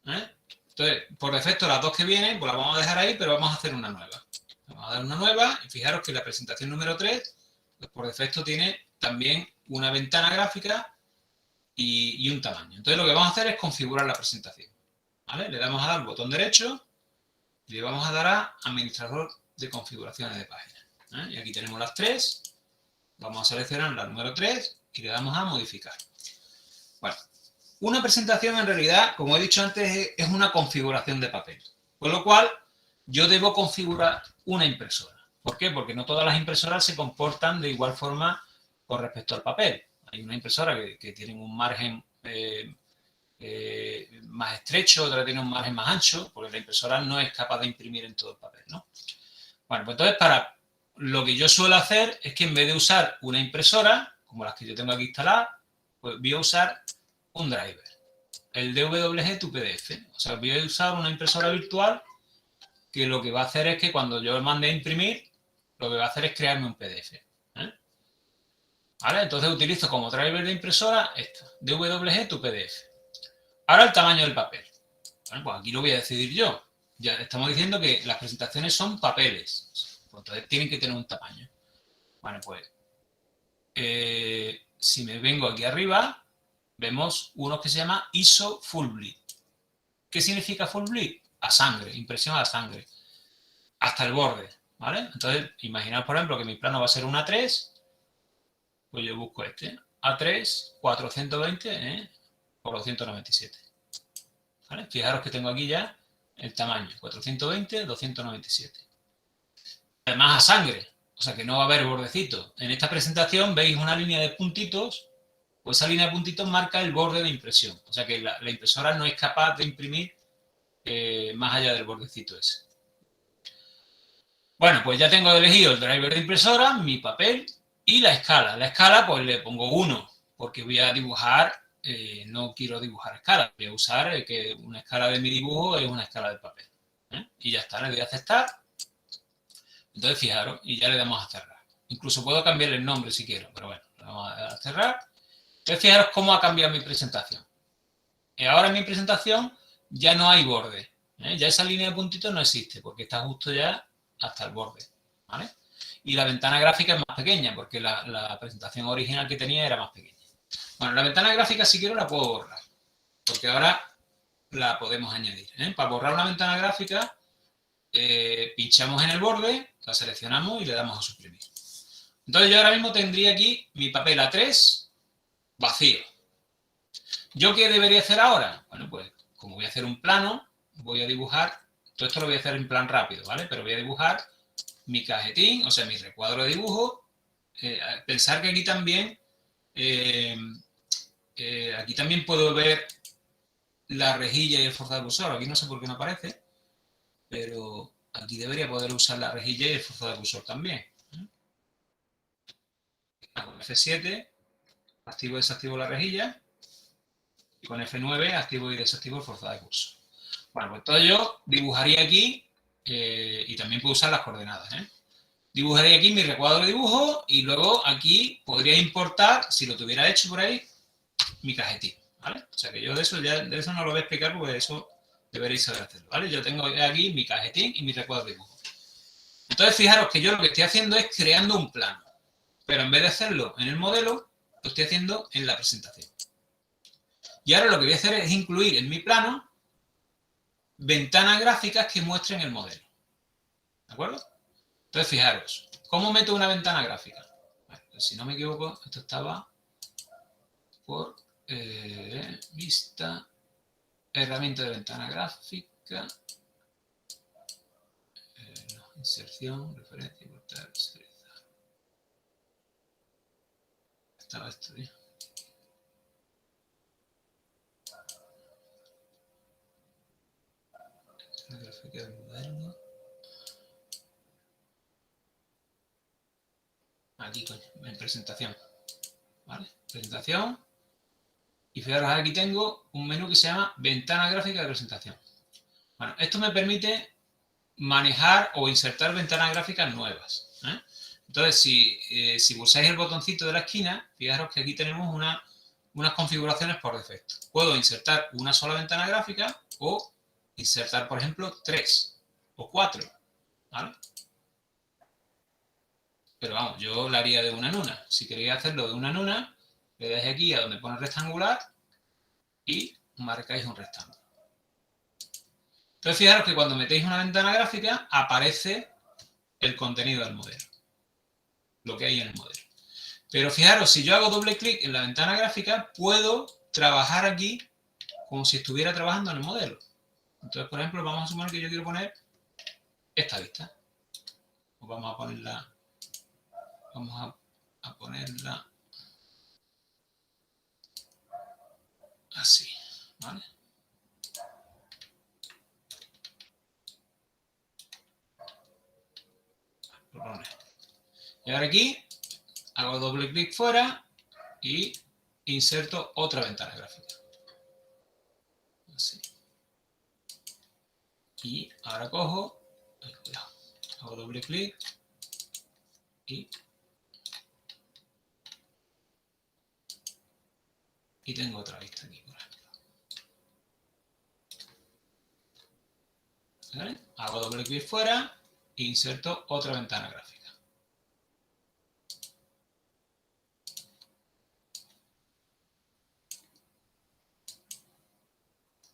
Entonces, por defecto, las 2 que vienen, pues las vamos a dejar ahí, pero vamos a hacer una nueva. Vamos a dar una nueva y fijaros que la presentación número 3, pues por defecto tiene también una ventana gráfica y un tamaño. Entonces, lo que vamos a hacer es configurar la presentación. ¿Vale? Le damos a dar botón derecho y le vamos a dar a administrador de configuraciones de página. Y aquí tenemos las 3. Vamos a seleccionar la número 3 y le damos a modificar. Bueno, una presentación en realidad, como he dicho antes, es una configuración de papel. Con lo cual, yo debo configurar una impresora. ¿Por qué? Porque no todas las impresoras se comportan de igual forma con respecto al papel. Hay una impresora que tiene un margen más estrecho, otra tiene un margen más ancho, porque la impresora no es capaz de imprimir en todo el papel, ¿no? Bueno, pues entonces lo que yo suelo hacer es que en vez de usar una impresora, como las que yo tengo aquí instaladas, pues voy a usar un driver, el DWG to PDF. O sea, voy a usar una impresora virtual que lo que va a hacer es que cuando yo mande a imprimir, lo que va a hacer es crearme un PDF. ¿Vale? Entonces utilizo como driver de impresora esta, DWG to PDF. Ahora el tamaño del papel. Bueno, pues aquí lo voy a decidir yo. Ya estamos diciendo que las presentaciones son papeles. Entonces tienen que tener un tamaño. Bueno, pues si me vengo aquí arriba, vemos uno que se llama ISO Full Bleed. ¿Qué significa Full Bleed? A sangre, impresión a sangre. Hasta el borde, ¿vale? Entonces, imaginaos, por ejemplo, que mi plano va a ser un A3. Pues yo busco este. A3, 420 por 297. ¿Vale? Fijaros que tengo aquí ya el tamaño. 420, 297. Además a sangre. O sea que no va a haber bordecito. En esta presentación veis una línea de puntitos. Pues esa línea de puntitos marca el borde de impresión. O sea que la impresora no es capaz de imprimir más allá del bordecito ese. Bueno, pues ya tengo elegido el driver de impresora, mi papel y la escala. La escala pues le pongo 1 porque voy a dibujar, no quiero dibujar escala. Voy a usar que una escala de mi dibujo es una escala de papel. Y ya está, le doy a aceptar. Entonces fijaros, y ya le damos a cerrar. Incluso puedo cambiarle el nombre si quiero, pero bueno, le vamos a cerrar. Entonces fijaros cómo ha cambiado mi presentación. Y ahora en mi presentación ya no hay borde. Ya esa línea de puntitos no existe porque está justo ya hasta el borde. ¿Vale? Y la ventana gráfica es más pequeña porque la presentación original que tenía era más pequeña. Bueno, la ventana gráfica si quiero la puedo borrar porque ahora la podemos añadir. Para borrar una ventana gráfica pinchamos en el borde, la seleccionamos y le damos a suprimir. Entonces yo ahora mismo tendría aquí mi papel A3 vacío. ¿Yo qué debería hacer ahora? Bueno, pues como voy a hacer un plano, voy a dibujar, todo esto lo voy a hacer en plan rápido, ¿vale? Pero voy a dibujar mi cajetín, o sea, mi recuadro de dibujo. Pensar que aquí también puedo ver la rejilla y el forzado de cursor. Aquí no sé por qué no aparece, pero aquí debería poder usar la rejilla y el forzado de cursor también. Con F7 activo y desactivo la rejilla y con F9 activo y desactivo el forzado de cursor. Bueno, pues todo yo dibujaría aquí y también puedo usar las coordenadas. Dibujaría aquí mi recuadro de dibujo y luego aquí podría importar, si lo tuviera hecho por ahí, mi cajetín, ¿vale? O sea que yo de eso no lo voy a explicar porque eso deberéis saber hacerlo, ¿vale? Yo tengo aquí mi cajetín y mi recuadro de dibujo. Entonces, fijaros que yo lo que estoy haciendo es creando un plano, pero en vez de hacerlo en el modelo, lo estoy haciendo en la presentación. Y ahora lo que voy a hacer es incluir en mi plano ventanas gráficas que muestren el modelo. ¿De acuerdo? Entonces, fijaros, ¿cómo meto una ventana gráfica? Bueno, pues si no me equivoco, esto estaba por vista, herramienta de ventana gráfica, inserción, referencia, importar, serializar. Estaba esto, ¿eh? gráfica del modelo. Aquí, coño, en presentación. ¿Vale? Presentación. Y fijaros, aquí tengo un menú que se llama ventana gráfica de presentación. Bueno, esto me permite manejar o insertar ventanas gráficas nuevas. Entonces, si pulsáis el botoncito de la esquina, fijaros que aquí tenemos unas configuraciones por defecto. Puedo insertar una sola ventana gráfica o insertar, por ejemplo, 3 o 4. ¿Vale? Pero vamos, yo la haría de una en una. Si queréis hacerlo de una en una, le dais aquí a donde pone rectangular y marcáis un rectángulo. Entonces, fijaros que cuando metéis una ventana gráfica, aparece el contenido del modelo. Lo que hay en el modelo. Pero fijaros, si yo hago doble clic en la ventana gráfica, puedo trabajar aquí como si estuviera trabajando en el modelo. Entonces, por ejemplo, vamos a suponer que yo quiero poner esta vista. Pues vamos a ponerla así, ¿vale? Y ahora aquí hago doble clic fuera y inserto otra ventana gráfica. Así. Y ahora cojo, hago doble clic y tengo otra vista aquí, por ejemplo. ¿Vale? Hago doble clic fuera e inserto otra ventana gráfica.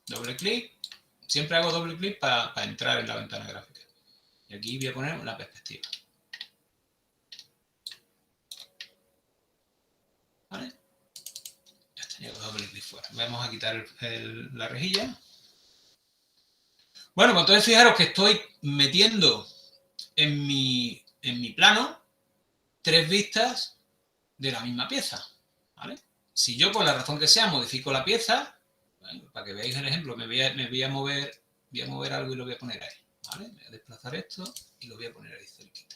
Doble clic. Siempre hago doble clic para entrar en la ventana gráfica. Y aquí voy a poner una perspectiva. ¿Vale? Ya está, llevo doble clic fuera. Vamos a quitar la rejilla. Bueno, pues entonces fijaros que estoy metiendo en mi plano 3 vistas de la misma pieza. ¿Vale? Si yo, por la razón que sea, modifico la pieza, bueno, para que veáis el ejemplo, me voy a mover algo y lo voy a poner ahí. ¿Vale? Voy a desplazar esto y lo voy a poner ahí cerquita.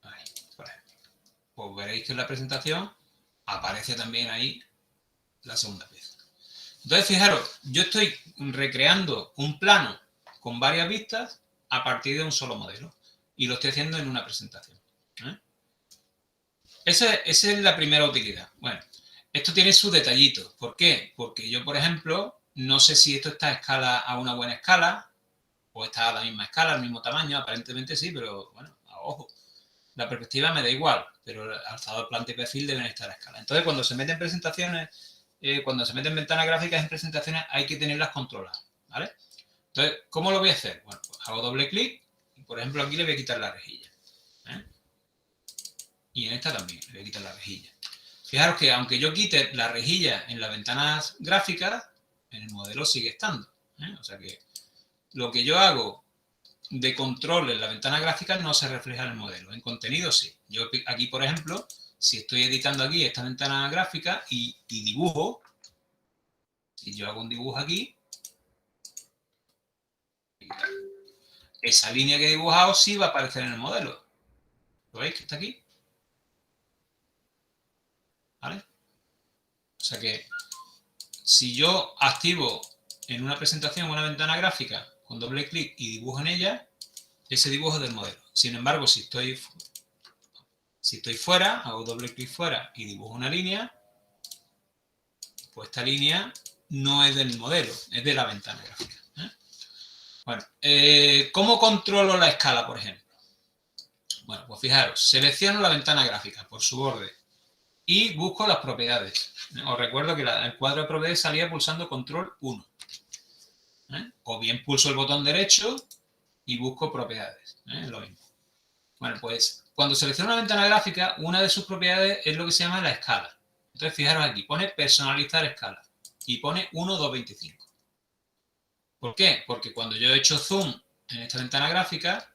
Ahí, por ejemplo. Pues veréis que en la presentación aparece también ahí la segunda pieza. Entonces, fijaros, yo estoy recreando un plano con varias vistas a partir de un solo modelo. Y lo estoy haciendo en una presentación. Esa es la primera utilidad. Bueno, esto tiene sus detallitos. ¿Por qué? Porque yo, por ejemplo, no sé si esto está a escala, a una buena escala, o está a la misma escala, al mismo tamaño. Aparentemente sí, pero bueno, ojo. La perspectiva me da igual, pero el alzador, planta y perfil deben estar a escala. Entonces, cuando se meten presentaciones, cuando se meten ventanas gráficas en presentaciones, hay que tenerlas controladas, ¿vale? Entonces, ¿cómo lo voy a hacer? Bueno, pues hago doble clic y, por ejemplo, aquí le voy a quitar la rejilla. Y en esta también le voy a quitar la rejilla. Fijaros que aunque yo quite la rejilla en las ventanas gráficas, en el modelo sigue estando. O sea que lo que yo hago de control en la ventana gráfica no se refleja en el modelo. En contenido sí. Yo aquí, por ejemplo, si estoy editando aquí esta ventana gráfica y dibujo, si yo hago un dibujo aquí, esa línea que he dibujado sí va a aparecer en el modelo. ¿Lo veis que está aquí? ¿Vale? O sea que si yo activo en una presentación una ventana gráfica con doble clic y dibujo en ella, ese dibujo es del modelo. Sin embargo, si estoy fuera, hago doble clic fuera y dibujo una línea, pues esta línea no es del modelo, es de la ventana gráfica. Bueno, ¿cómo controlo la escala, por ejemplo? Bueno, pues fijaros, selecciono la ventana gráfica por su borde y busco las propiedades. Os recuerdo que el cuadro de propiedades salía pulsando control 1. O bien pulso el botón derecho y busco propiedades. Lo mismo. Bueno, pues cuando selecciono una ventana gráfica, una de sus propiedades es lo que se llama la escala. Entonces, fijaros aquí, pone personalizar escala y pone 1:225. ¿Por qué? Porque cuando yo he hecho zoom en esta ventana gráfica,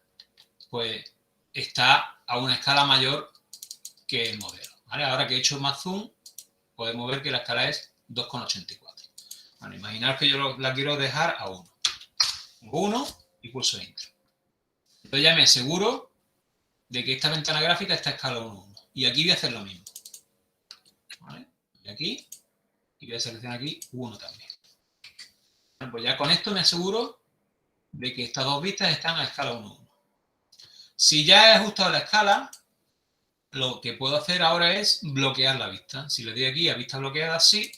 pues está a una escala mayor que el modelo. ¿Vale? Ahora que he hecho más zoom, podemos ver que la escala es 2,84. Bueno, imaginaos que yo la quiero dejar a 1. Pongo 1 y pulso Enter. Entonces ya me aseguro de que esta ventana gráfica está a escala 1,1. Y aquí voy a hacer lo mismo. ¿Vale? Y aquí, y voy a seleccionar aquí 1 también. Bueno, pues ya con esto me aseguro de que estas dos vistas están a escala 1,1. Si ya he ajustado la escala, lo que puedo hacer ahora es bloquear la vista. Si le doy aquí a vista bloqueada así,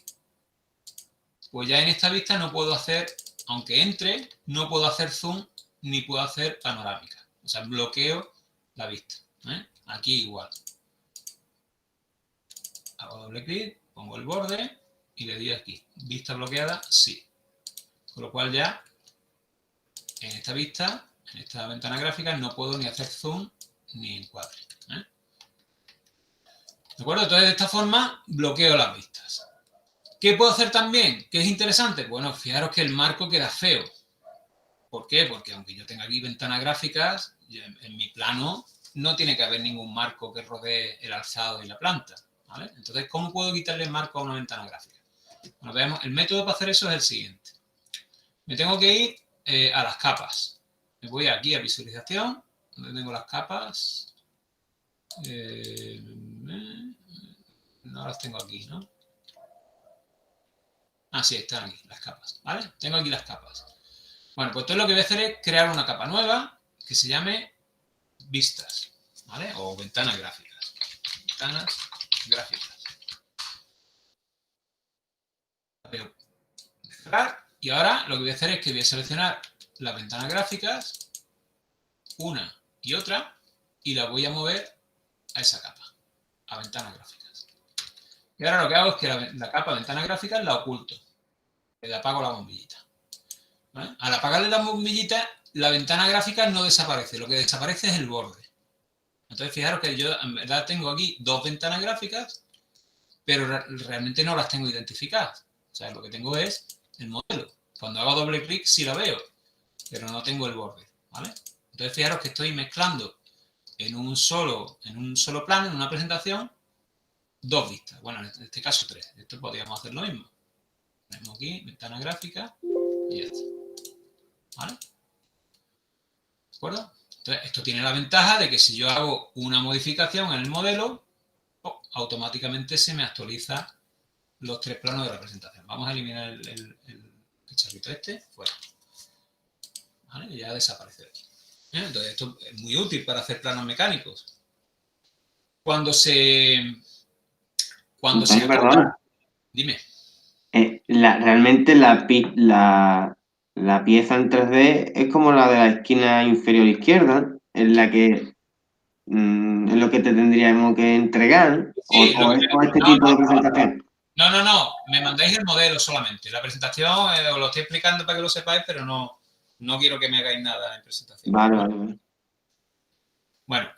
pues ya en esta vista no puedo hacer, aunque entre, no puedo hacer zoom ni puedo hacer panorámica. O sea, bloqueo la vista. Aquí igual. Hago doble clic, pongo el borde y le doy aquí. Vista bloqueada, sí. Con lo cual ya en esta vista, en esta ventana gráfica, no puedo ni hacer zoom ni encuadre. ¿De acuerdo? Entonces, de esta forma, bloqueo las vistas. ¿Qué puedo hacer también? ¿Qué es interesante? Bueno, fijaros que el marco queda feo. ¿Por qué? Porque aunque yo tenga aquí ventanas gráficas, en mi plano no tiene que haber ningún marco que rodee el alzado y la planta. ¿Vale? Entonces, ¿cómo puedo quitarle el marco a una ventana gráfica? Bueno, veamos, el método para hacer eso es el siguiente. Me tengo que ir a las capas. Me voy aquí a visualización, donde tengo las capas. No las tengo aquí, ¿no? Ah, sí, están aquí, las capas, ¿vale? Tengo aquí las capas. Bueno, pues entonces lo que voy a hacer es crear una capa nueva que se llame vistas, ¿vale? O ventanas gráficas. Ventanas gráficas. Y ahora lo que voy a hacer es que voy a seleccionar las ventanas gráficas, una y otra, y la voy a mover a esa capa, a ventanas gráficas. Y ahora lo que hago es que la capa ventanas gráficas la oculto. Le apago la bombillita. ¿Vale? Al apagarle la bombillita, la ventana gráfica no desaparece. Lo que desaparece es el borde. Entonces, fijaros que yo en verdad tengo aquí dos ventanas gráficas, pero realmente no las tengo identificadas. O sea, lo que tengo es el modelo. Cuando hago doble clic sí la veo, pero no tengo el borde. ¿Vale? Entonces, fijaros que estoy mezclando en un solo plano, en una presentación, dos vistas. Bueno, en este caso tres. Esto podríamos hacer lo mismo. Tenemos aquí ventana gráfica y ya está. ¿Vale? ¿De acuerdo? Entonces, esto tiene la ventaja de que si yo hago una modificación en el modelo, automáticamente se me actualiza los tres planos de la presentación. Vamos a eliminar el cacharrito este, fuera. ¿Vale? Y ya desaparece aquí. Entonces, esto es muy útil para hacer planos mecánicos. Cuando se Perdona. Dime. Realmente la pieza en 3D es como la de la esquina inferior izquierda, en la que es lo que te tendríamos que entregar, Sí, o este tipo de presentación. No, me mandáis el modelo solamente. La presentación os lo estoy explicando para que lo sepáis, pero no quiero que me hagáis nada en presentación. Vale. Bueno,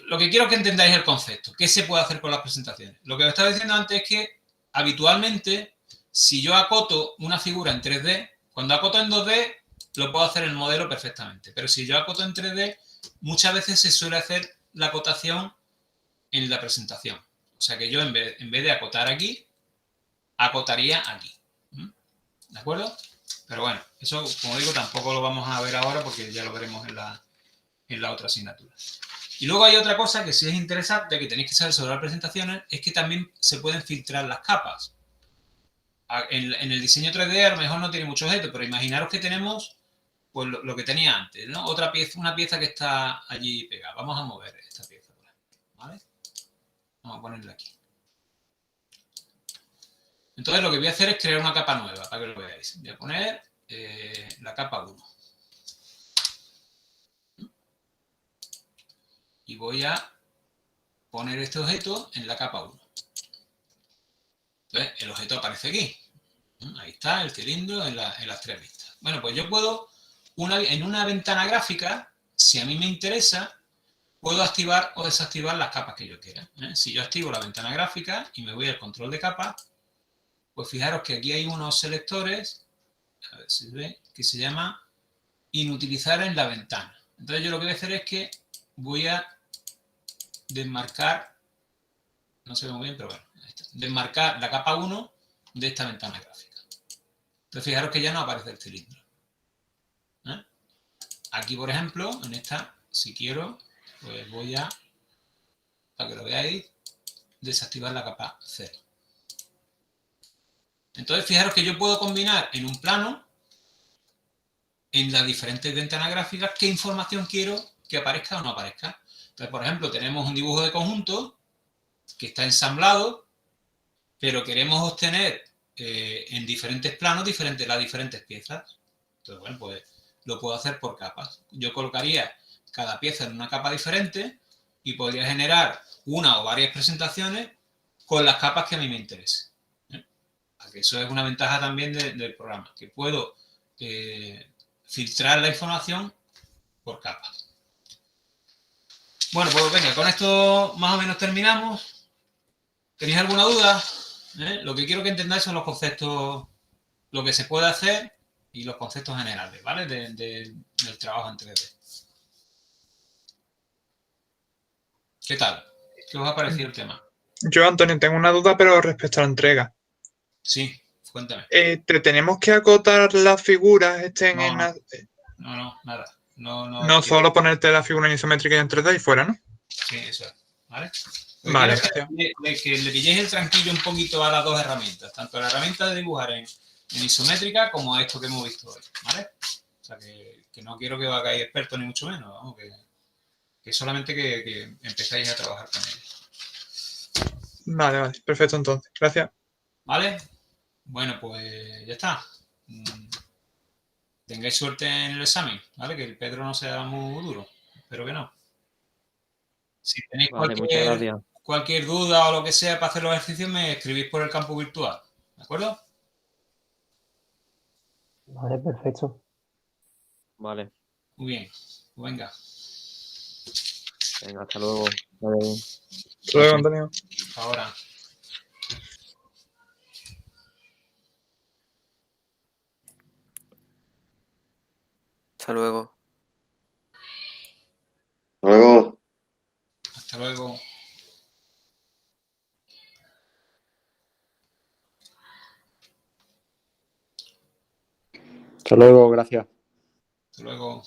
lo que quiero es que entendáis el concepto. ¿Qué se puede hacer con las presentaciones? Lo que os estaba diciendo antes es que habitualmente, si yo acoto una figura en 3D, cuando acoto en 2D, lo puedo hacer en el modelo perfectamente. Pero si yo acoto en 3D, muchas veces se suele hacer la acotación en la presentación. O sea que yo en vez de acotar aquí, acotaría aquí. ¿De acuerdo? Pero bueno, eso, como digo, tampoco lo vamos a ver ahora porque ya lo veremos en la otra asignatura. Y luego hay otra cosa que sí es interesante, que tenéis que saber sobre las presentaciones, es que también se pueden filtrar las capas. En el diseño 3D a lo mejor no tiene mucho objeto, pero imaginaros que tenemos pues lo que tenía antes, ¿no? Una pieza que está allí pegada. Vamos a mover esta pieza, ¿vale? Vamos a ponerla aquí. Entonces lo que voy a hacer es crear una capa nueva, para que lo veáis. Voy a poner la capa 1. Y voy a poner este objeto en la capa 1. Entonces el objeto aparece aquí. Ahí está, el cilindro en las tres vistas. Bueno, pues yo puedo, en una ventana gráfica, si a mí me interesa, puedo activar o desactivar las capas que yo quiera. Si yo activo la ventana gráfica y me voy al control de capas, pues fijaros que aquí hay unos selectores, a ver si se ve, que se llama inutilizar en la ventana. Entonces yo lo que voy a hacer es que voy a desmarcar, no se ve muy bien, pero bueno, ahí está, desmarcar la capa 1 de esta ventana gráfica. Entonces, fijaros que ya no aparece el cilindro. Aquí, por ejemplo, en esta, si quiero, pues voy a, para que lo veáis, desactivar la capa 0. Entonces, fijaros que yo puedo combinar en un plano, en las diferentes ventanas gráficas, qué información quiero que aparezca o no aparezca. Entonces, por ejemplo, tenemos un dibujo de conjunto que está ensamblado, pero queremos obtener en diferentes planos las diferentes piezas. Entonces, bueno, pues lo puedo hacer por capas. Yo colocaría cada pieza en una capa diferente y podría generar una o varias presentaciones con las capas que a mí me interesen. Que eso es una ventaja también del programa, que puedo filtrar la información por capas. Bueno, pues venga, con esto más o menos terminamos. ¿Tenéis alguna duda? Lo que quiero que entendáis son los conceptos, lo que se puede hacer y los conceptos generales, ¿vale? Del trabajo en 3D. ¿Qué tal? ¿Qué os ha parecido el tema? Yo, Antonio, tengo una duda, pero respecto a la entrega. Sí, cuéntame. ¿Te tenemos que acotar las figuras estén en... No, nada. No solo ponerte la figura en isométrica y en 3D y fuera, ¿no? Sí, eso es. ¿Vale? Vale, quiero que le pilléis el tranquillo un poquito a las dos herramientas, tanto la herramienta de dibujar en isométrica como a esto que hemos visto hoy, ¿vale? O sea, que no quiero que os hagáis expertos ni mucho menos, vamos, que solamente que empezáis a trabajar con ello. Vale, perfecto entonces, gracias. ¿Vale? Bueno, pues ya está. Tengáis suerte en el examen, ¿vale? Que el Pedro no sea muy duro, espero que no. Si tenéis cualquier duda o lo que sea para hacer los ejercicios, me escribís por el campo virtual, ¿de acuerdo? Vale, perfecto. Vale. Muy bien, venga. Venga, hasta luego. Vale. Hasta luego, Antonio. Hasta ahora. Hasta luego. Luego. Hasta luego. Hasta luego, gracias. Hasta luego.